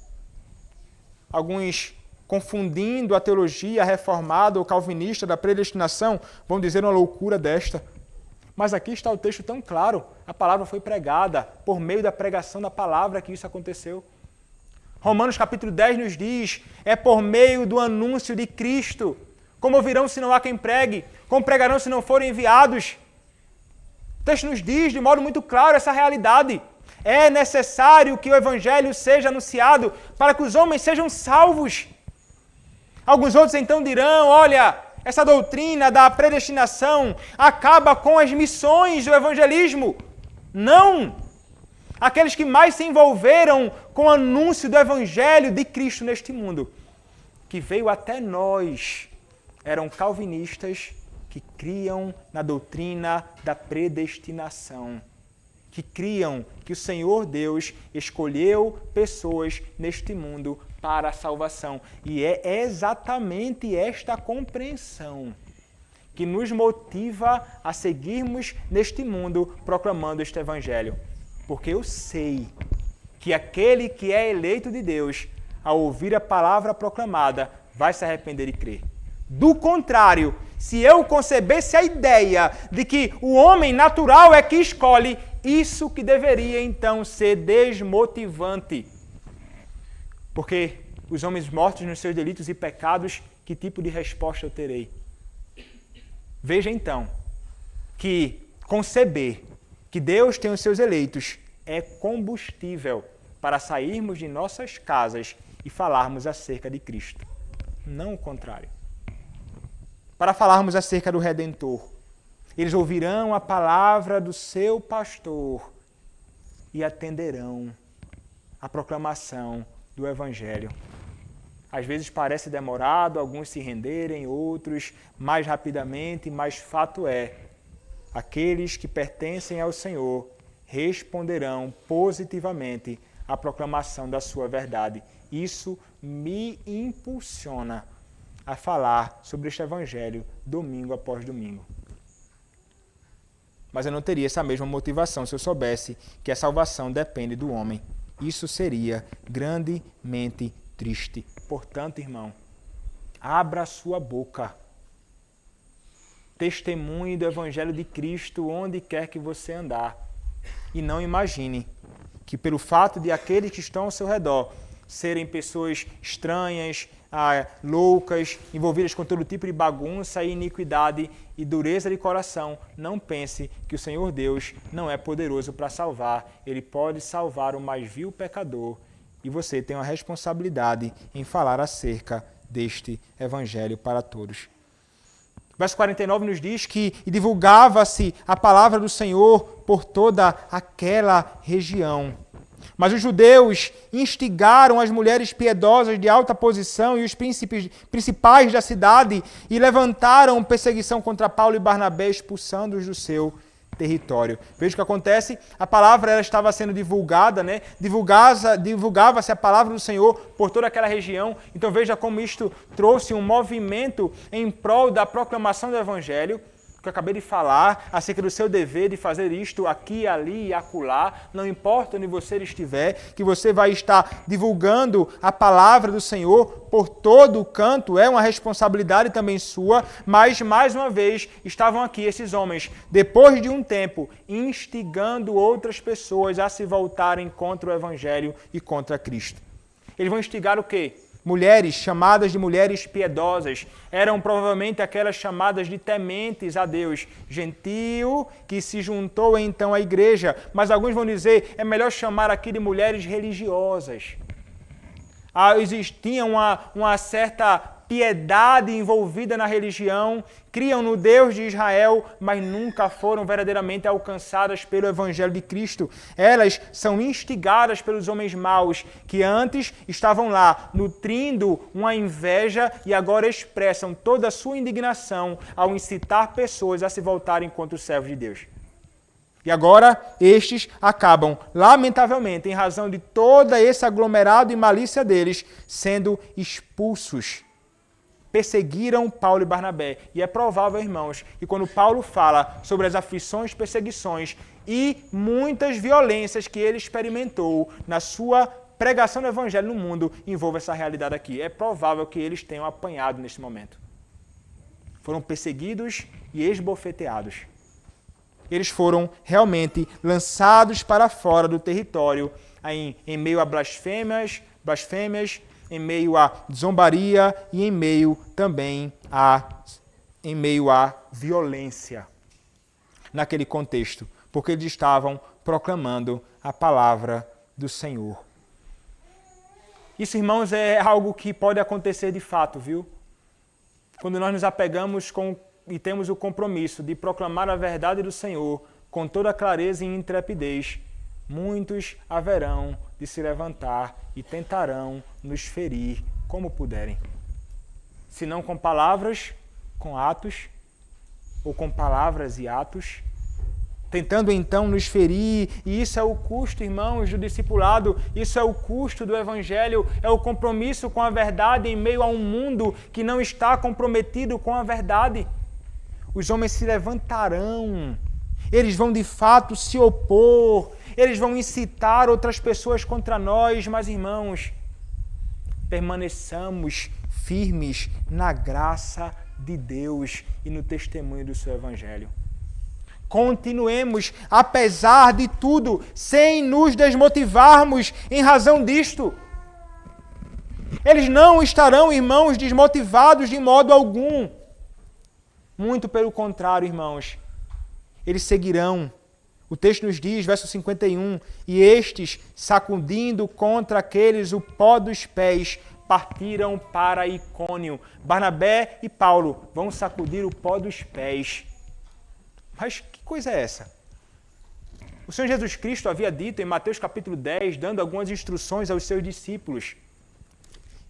Alguns, confundindo a teologia reformada ou calvinista da predestinação, vão dizer uma loucura desta. Mas aqui está o texto tão claro. A palavra foi pregada. Por meio da pregação da palavra que isso aconteceu. Romanos capítulo 10 nos diz, é por meio do anúncio de Cristo. Como ouvirão se não há quem pregue? Como pregarão se não forem enviados? O texto nos diz de modo muito claro essa realidade. É necessário que o Evangelho seja anunciado para que os homens sejam salvos. Alguns outros então dirão, olha, essa doutrina da predestinação acaba com as missões do evangelismo. Não! Aqueles que mais se envolveram com o anúncio do Evangelho de Cristo neste mundo, que veio até nós, eram calvinistas que criam na doutrina da predestinação, que criam que o Senhor Deus escolheu pessoas neste mundo para a salvação. E é exatamente esta compreensão que nos motiva a seguirmos neste mundo proclamando este Evangelho. Porque eu sei que aquele que é eleito de Deus, ao ouvir a palavra proclamada, vai se arrepender e crer. Do contrário, se eu concebesse a ideia de que o homem natural é que escolhe, isso que deveria então ser desmotivante. Porque os homens mortos nos seus delitos e pecados, que tipo de resposta eu terei? Veja então que conceber que Deus tem os seus eleitos é combustível para sairmos de nossas casas e falarmos acerca de Cristo. Não o contrário. Para falarmos acerca do Redentor, eles ouvirão a palavra do seu pastor e atenderão a proclamação do Evangelho. Às vezes parece demorado, alguns se renderem, outros mais rapidamente, mas fato é, aqueles que pertencem ao Senhor responderão positivamente à proclamação da sua verdade. Isso me impulsiona a falar sobre este Evangelho domingo após domingo. Mas eu não teria essa mesma motivação se eu soubesse que a salvação depende do homem. Isso seria grandemente triste. Portanto, irmão, abra a sua boca. Testemunhe do Evangelho de Cristo onde quer que você andar. E não imagine que pelo fato de aqueles que estão ao seu redor serem pessoas estranhas, loucas, envolvidas com todo tipo de bagunça e iniquidade e dureza de coração, não pense que o Senhor Deus não é poderoso para salvar. Ele pode salvar o mais vil pecador e você tem uma responsabilidade em falar acerca deste Evangelho para todos. Verso 49 nos diz que divulgava-se a palavra do Senhor por toda aquela região. Mas os judeus instigaram as mulheres piedosas de alta posição e os principais da cidade e levantaram perseguição contra Paulo e Barnabé, expulsando-os do seu território. Veja o que acontece, a palavra ela estava sendo divulgada, né? Divulgava-se a palavra do Senhor por toda aquela região. Então veja como isto trouxe um movimento em prol da proclamação do Evangelho, que eu acabei de falar, acerca do seu dever de fazer isto aqui, ali e acolá, não importa onde você estiver, que você vai estar divulgando a palavra do Senhor por todo o canto, é uma responsabilidade também sua, mas mais uma vez estavam aqui esses homens, depois de um tempo, instigando outras pessoas a se voltarem contra o Evangelho e contra Cristo. Eles vão instigar o quê? Mulheres chamadas de mulheres piedosas, eram provavelmente aquelas chamadas de tementes a Deus, gentio que se juntou então à igreja, mas alguns vão dizer, é melhor chamar aqui de mulheres religiosas. Existia uma certa piedade envolvida na religião, criam no Deus de Israel, mas nunca foram verdadeiramente alcançadas pelo Evangelho de Cristo. Elas são instigadas pelos homens maus, que antes estavam lá nutrindo uma inveja e agora expressam toda a sua indignação ao incitar pessoas a se voltarem contra os servos de Deus. E agora estes acabam, lamentavelmente, em razão de todo esse aglomerado e malícia deles, sendo expulsos. Perseguiram Paulo e Barnabé. E é provável, irmãos, que quando Paulo fala sobre as aflições, perseguições e muitas violências que ele experimentou na sua pregação do Evangelho no mundo, envolve essa realidade aqui. É provável que eles tenham apanhado nesse momento. Foram perseguidos e esbofeteados. Eles foram realmente lançados para fora do território em meio a blasfêmias, em meio a zombaria e em meio também em meio à violência naquele contexto, porque eles estavam proclamando a palavra do Senhor. Isso, irmãos, é algo que pode acontecer de fato, viu? Quando nós nos apegamos e temos o compromisso de proclamar a verdade do Senhor com toda clareza e intrepidez, muitos haverão de se levantar e tentarão nos ferir como puderem. Se não com palavras, com atos, ou com palavras e atos, tentando então nos ferir, e isso é o custo, irmãos, do discipulado, isso é o custo do Evangelho, é o compromisso com a verdade em meio a um mundo que não está comprometido com a verdade. Os homens se levantarão, eles vão de fato se opor, eles vão incitar outras pessoas contra nós, mas irmãos, permaneçamos firmes na graça de Deus e no testemunho do seu Evangelho. Continuemos, apesar de tudo, sem nos desmotivarmos em razão disto. Eles não estarão, irmãos, desmotivados de modo algum. Muito pelo contrário, irmãos. Eles seguirão. O texto nos diz, verso 51, e estes, sacudindo contra aqueles o pó dos pés, partiram para Icônio. Barnabé e Paulo vão sacudir o pó dos pés. Mas que coisa é essa? O Senhor Jesus Cristo havia dito em Mateus capítulo 10, dando algumas instruções aos seus discípulos.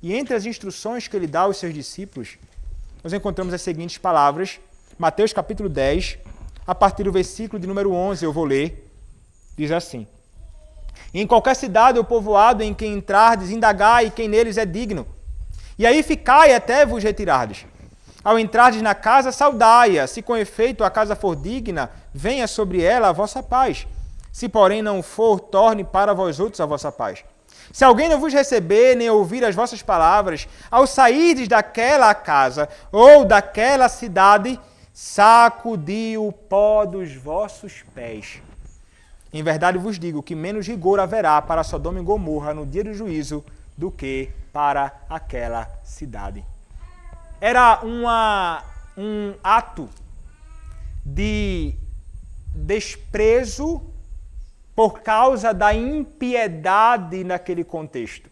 E entre as instruções que ele dá aos seus discípulos, nós encontramos as seguintes palavras. Mateus capítulo 10, a partir do versículo de número 11, eu vou ler. Diz assim: em qualquer cidade ou povoado em que entrardes, indagai quem neles é digno. E aí ficai até vos retirardes. Ao entrardes na casa, saudai-a. Se com efeito a casa for digna, venha sobre ela a vossa paz. Se porém não for, torne para vós outros a vossa paz. Se alguém não vos receber, nem ouvir as vossas palavras, ao sairdes daquela casa ou daquela cidade, sacudi o pó dos vossos pés. Em verdade vos digo que menos rigor haverá para Sodoma e Gomorra no dia do juízo do que para aquela cidade. Era um ato de desprezo por causa da impiedade naquele contexto.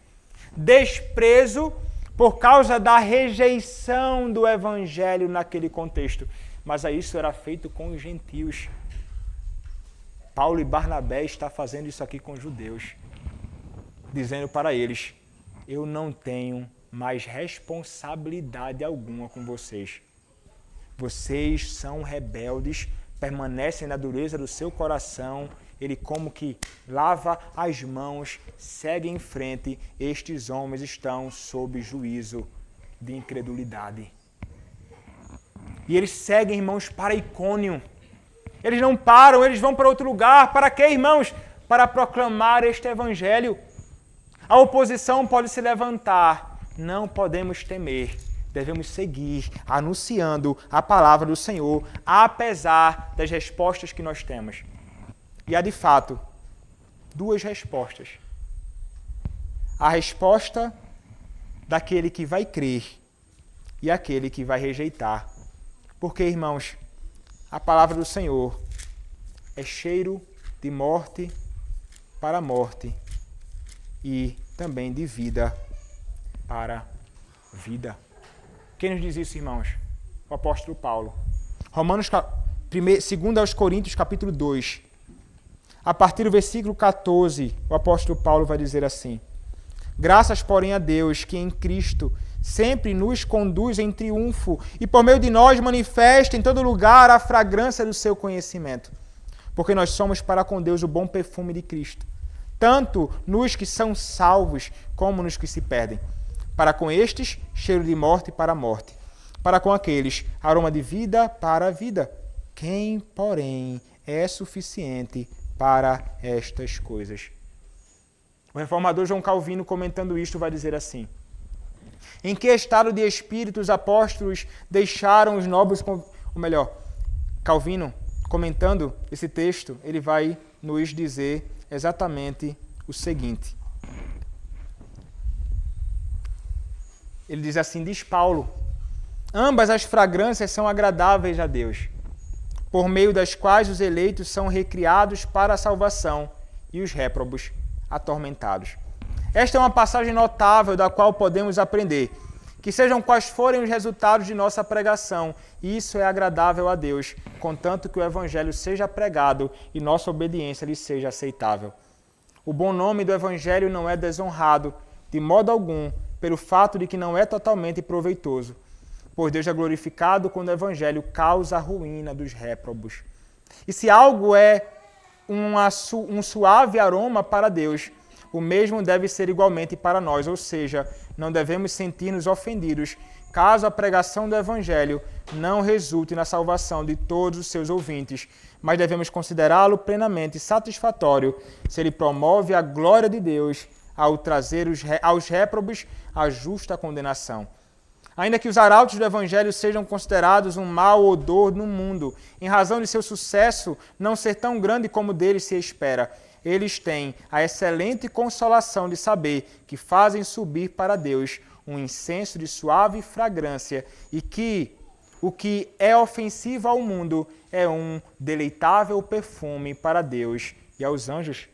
Desprezo por causa da rejeição do Evangelho naquele contexto. Mas isso era feito com os gentios. Paulo e Barnabé estão fazendo isso aqui com os judeus, dizendo para eles: eu não tenho mais responsabilidade alguma com vocês. Vocês são rebeldes, permanecem na dureza do seu coração. Ele como que lava as mãos, segue em frente. Estes homens estão sob juízo de incredulidade. E eles seguem, irmãos, para Icônio. Eles não param, eles vão para outro lugar. Para quê, irmãos? Para proclamar este Evangelho. A oposição pode se levantar. Não podemos temer. Devemos seguir anunciando a palavra do Senhor, apesar das respostas que nós temos. E há, de fato, duas respostas. A resposta daquele que vai crer e aquele que vai rejeitar. Porque, irmãos, a palavra do Senhor é cheiro de morte para a morte e também de vida para vida. Quem nos diz isso, irmãos? O apóstolo Paulo. Romanos, 2 aos Coríntios, capítulo 2. A partir do versículo 14, o apóstolo Paulo vai dizer assim: graças, porém, a Deus, que em Cristo sempre nos conduz em triunfo e por meio de nós manifesta em todo lugar a fragrância do seu conhecimento. Porque nós somos para com Deus o bom perfume de Cristo, tanto nos que são salvos como nos que se perdem. Para com estes, cheiro de morte para a morte. Para com aqueles, aroma de vida para a vida. Quem, porém, é suficiente para estas coisas? O reformador João Calvino, comentando isto, vai dizer assim: em que estado de espírito os apóstolos deixaram os nobres... Ou melhor, Calvino, comentando esse texto, ele vai nos dizer exatamente o seguinte. Ele diz assim, diz Paulo: ambas as fragrâncias são agradáveis a Deus, por meio das quais os eleitos são recriados para a salvação e os réprobos atormentados. Esta é uma passagem notável da qual podemos aprender que sejam quais forem os resultados de nossa pregação, isso é agradável a Deus, contanto que o Evangelho seja pregado e nossa obediência lhe seja aceitável. O bom nome do Evangelho não é desonrado, de modo algum, pelo fato de que não é totalmente proveitoso, pois Deus é glorificado quando o Evangelho causa a ruína dos réprobos. E se algo é um suave aroma para Deus, o mesmo deve ser igualmente para nós, ou seja, não devemos sentir-nos ofendidos caso a pregação do Evangelho não resulte na salvação de todos os seus ouvintes, mas devemos considerá-lo plenamente satisfatório se ele promove a glória de Deus ao trazer aos réprobos a justa condenação. Ainda que os arautos do Evangelho sejam considerados um mau odor no mundo, em razão de seu sucesso não ser tão grande como dele se espera, eles têm a excelente consolação de saber que fazem subir para Deus um incenso de suave fragrância e que o que é ofensivo ao mundo é um deleitável perfume para Deus e aos anjos.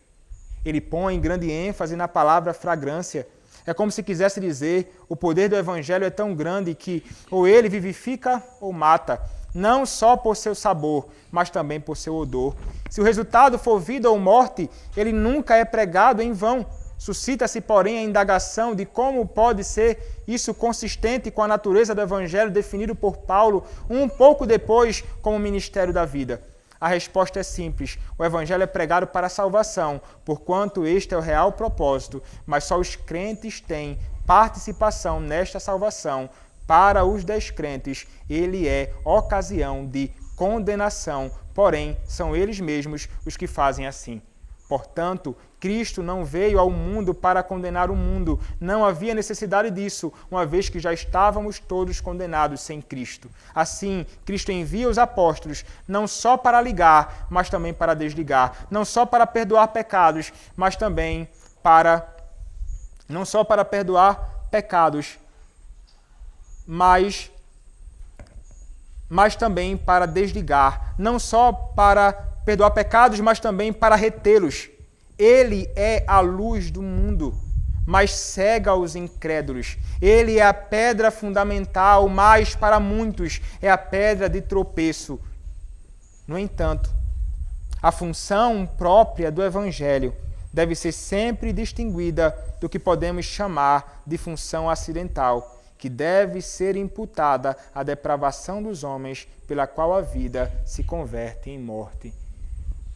Ele põe grande ênfase na palavra fragrância. É como se quisesse dizer, o poder do Evangelho é tão grande que ou ele vivifica ou mata, não só por seu sabor, mas também por seu odor. Se o resultado for vida ou morte, ele nunca é pregado em vão. Suscita-se, porém, a indagação de como pode ser isso consistente com a natureza do Evangelho definido por Paulo um pouco depois como ministério da vida. A resposta é simples. O Evangelho é pregado para a salvação, porquanto este é o real propósito, mas só os crentes têm participação nesta salvação. Para os descrentes, ele é ocasião de condenação, porém, são eles mesmos os que fazem assim. Portanto, Cristo não veio ao mundo para condenar o mundo. Não havia necessidade disso, uma vez que já estávamos todos condenados sem Cristo. Assim, Cristo envia os apóstolos não só para ligar, mas também para desligar. Não só para perdoar pecados, mas também para... Não só para perdoar pecados, mas também para desligar. Não só para perdoar pecados, mas também para retê-los. Ele é a luz do mundo, mas cega os incrédulos. Ele é a pedra fundamental, mas para muitos é a pedra de tropeço. No entanto, a função própria do Evangelho deve ser sempre distinguida do que podemos chamar de função acidental, que deve ser imputada à depravação dos homens, pela qual a vida se converte em morte.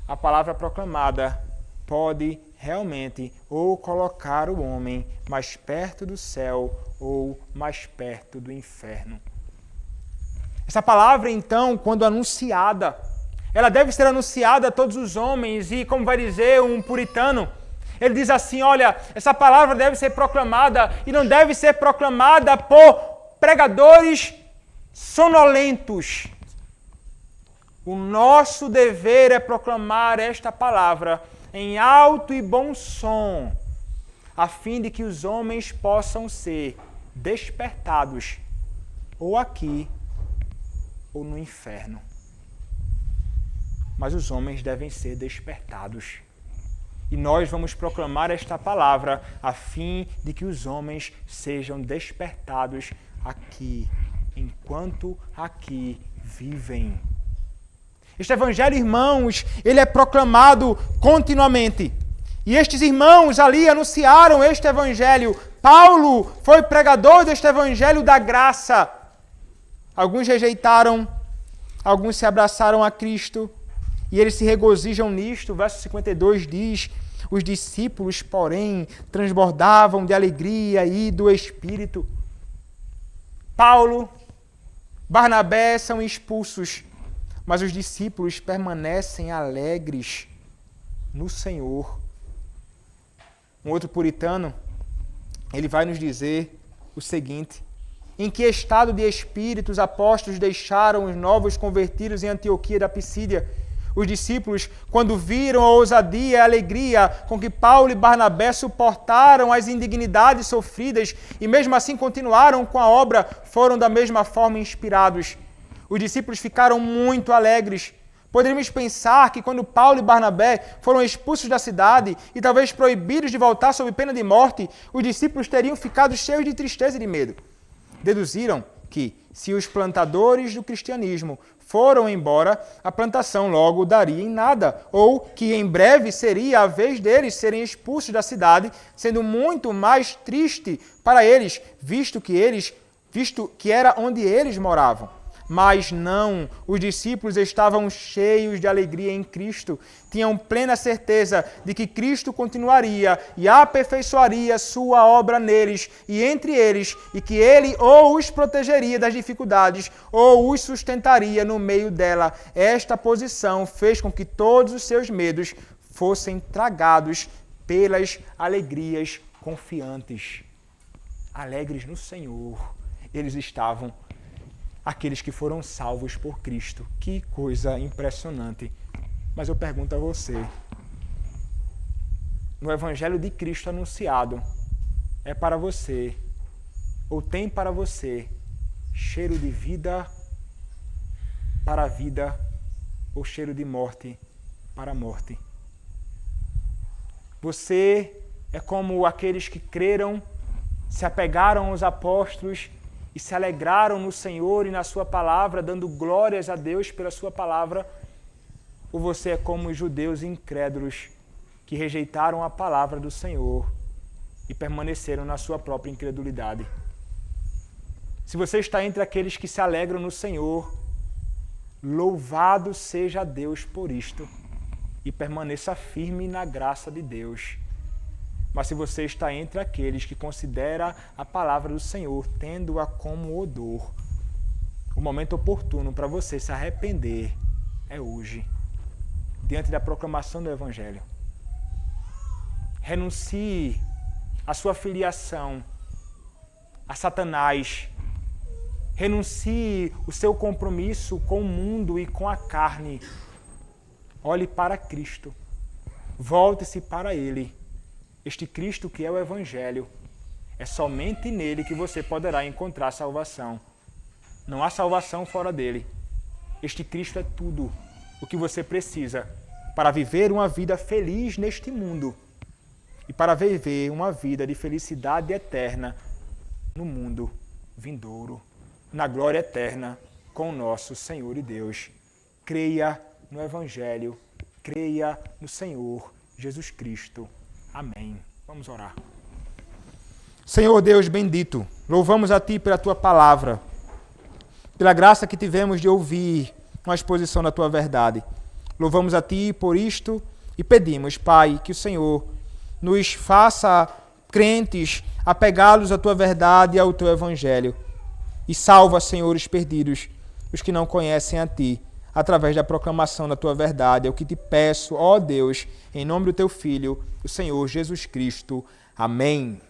A palavra proclamada pode realmente ou colocar o homem mais perto do céu ou mais perto do inferno. Essa palavra, então, quando anunciada, ela deve ser anunciada a todos os homens e, como vai dizer um puritano, ele diz assim, olha, essa palavra deve ser proclamada e não deve ser proclamada por pregadores sonolentos. O nosso dever é proclamar esta palavra em alto e bom som, a fim de que os homens possam ser despertados, ou aqui, ou no inferno. Mas os homens devem ser despertados. E nós vamos proclamar esta palavra a fim de que os homens sejam despertados aqui enquanto aqui vivem. Este evangelho, irmãos, ele é proclamado continuamente. E estes irmãos ali anunciaram este evangelho. Paulo foi pregador deste evangelho da graça. Alguns rejeitaram, alguns se abraçaram a Cristo e eles se regozijam nisto. O verso 52 diz: os discípulos, porém, transbordavam de alegria e do Espírito. Paulo, Barnabé são expulsos, mas os discípulos permanecem alegres no Senhor. Um outro puritano, ele vai nos dizer o seguinte: em que estado de espírito os apóstolos deixaram os novos convertidos em Antioquia da Pisídia? Os discípulos, quando viram a ousadia e a alegria com que Paulo e Barnabé suportaram as indignidades sofridas e mesmo assim continuaram com a obra, foram da mesma forma inspirados. Os discípulos ficaram muito alegres. Poderíamos pensar que quando Paulo e Barnabé foram expulsos da cidade e talvez proibidos de voltar sob pena de morte, os discípulos teriam ficado cheios de tristeza e de medo. Deduziram que, se os plantadores do cristianismo foram embora, a plantação logo daria em nada, ou que em breve seria a vez deles serem expulsos da cidade, sendo muito mais triste para eles, visto que era onde eles moravam. Mas não, os discípulos estavam cheios de alegria em Cristo, tinham plena certeza de que Cristo continuaria e aperfeiçoaria sua obra neles e entre eles, e que Ele ou os protegeria das dificuldades ou os sustentaria no meio dela. Esta posição fez com que todos os seus medos fossem tragados pelas alegrias confiantes. Alegres no Senhor, eles estavam. Aqueles que foram salvos por Cristo. Que coisa impressionante. Mas eu pergunto a você, no Evangelho de Cristo anunciado, é para você, ou tem para você, cheiro de vida para a vida, ou cheiro de morte para a morte? Você é como aqueles que creram, se apegaram aos apóstolos e se alegraram no Senhor e na sua palavra, dando glórias a Deus pela sua palavra? Ou você é como os judeus incrédulos que rejeitaram a palavra do Senhor e permaneceram na sua própria incredulidade? Se você está entre aqueles que se alegram no Senhor, louvado seja Deus por isto e permaneça firme na graça de Deus. Mas se você está entre aqueles que considera a palavra do Senhor, tendo-a como odor, o momento oportuno para você se arrepender é hoje, diante da proclamação do Evangelho. Renuncie à sua filiação a Satanás. Renuncie o seu compromisso com o mundo e com a carne. Olhe para Cristo. Volte-se para Ele. Este Cristo que é o Evangelho, é somente nele que você poderá encontrar salvação. Não há salvação fora dele. Este Cristo é tudo o que você precisa para viver uma vida feliz neste mundo e para viver uma vida de felicidade eterna no mundo vindouro, na glória eterna com o nosso Senhor e Deus. Creia no Evangelho, creia no Senhor Jesus Cristo. Amém. Vamos orar. Senhor Deus bendito, louvamos a Ti pela Tua palavra, pela graça que tivemos de ouvir uma exposição da Tua verdade. Louvamos a Ti por isto e pedimos, Pai, que o Senhor nos faça crentes, apegados à Tua verdade e ao Teu Evangelho. E salva, Senhor, os perdidos, os que não conhecem a Ti, através da proclamação da Tua verdade. É o que te peço, ó Deus, em nome do Teu Filho, o Senhor Jesus Cristo. Amém.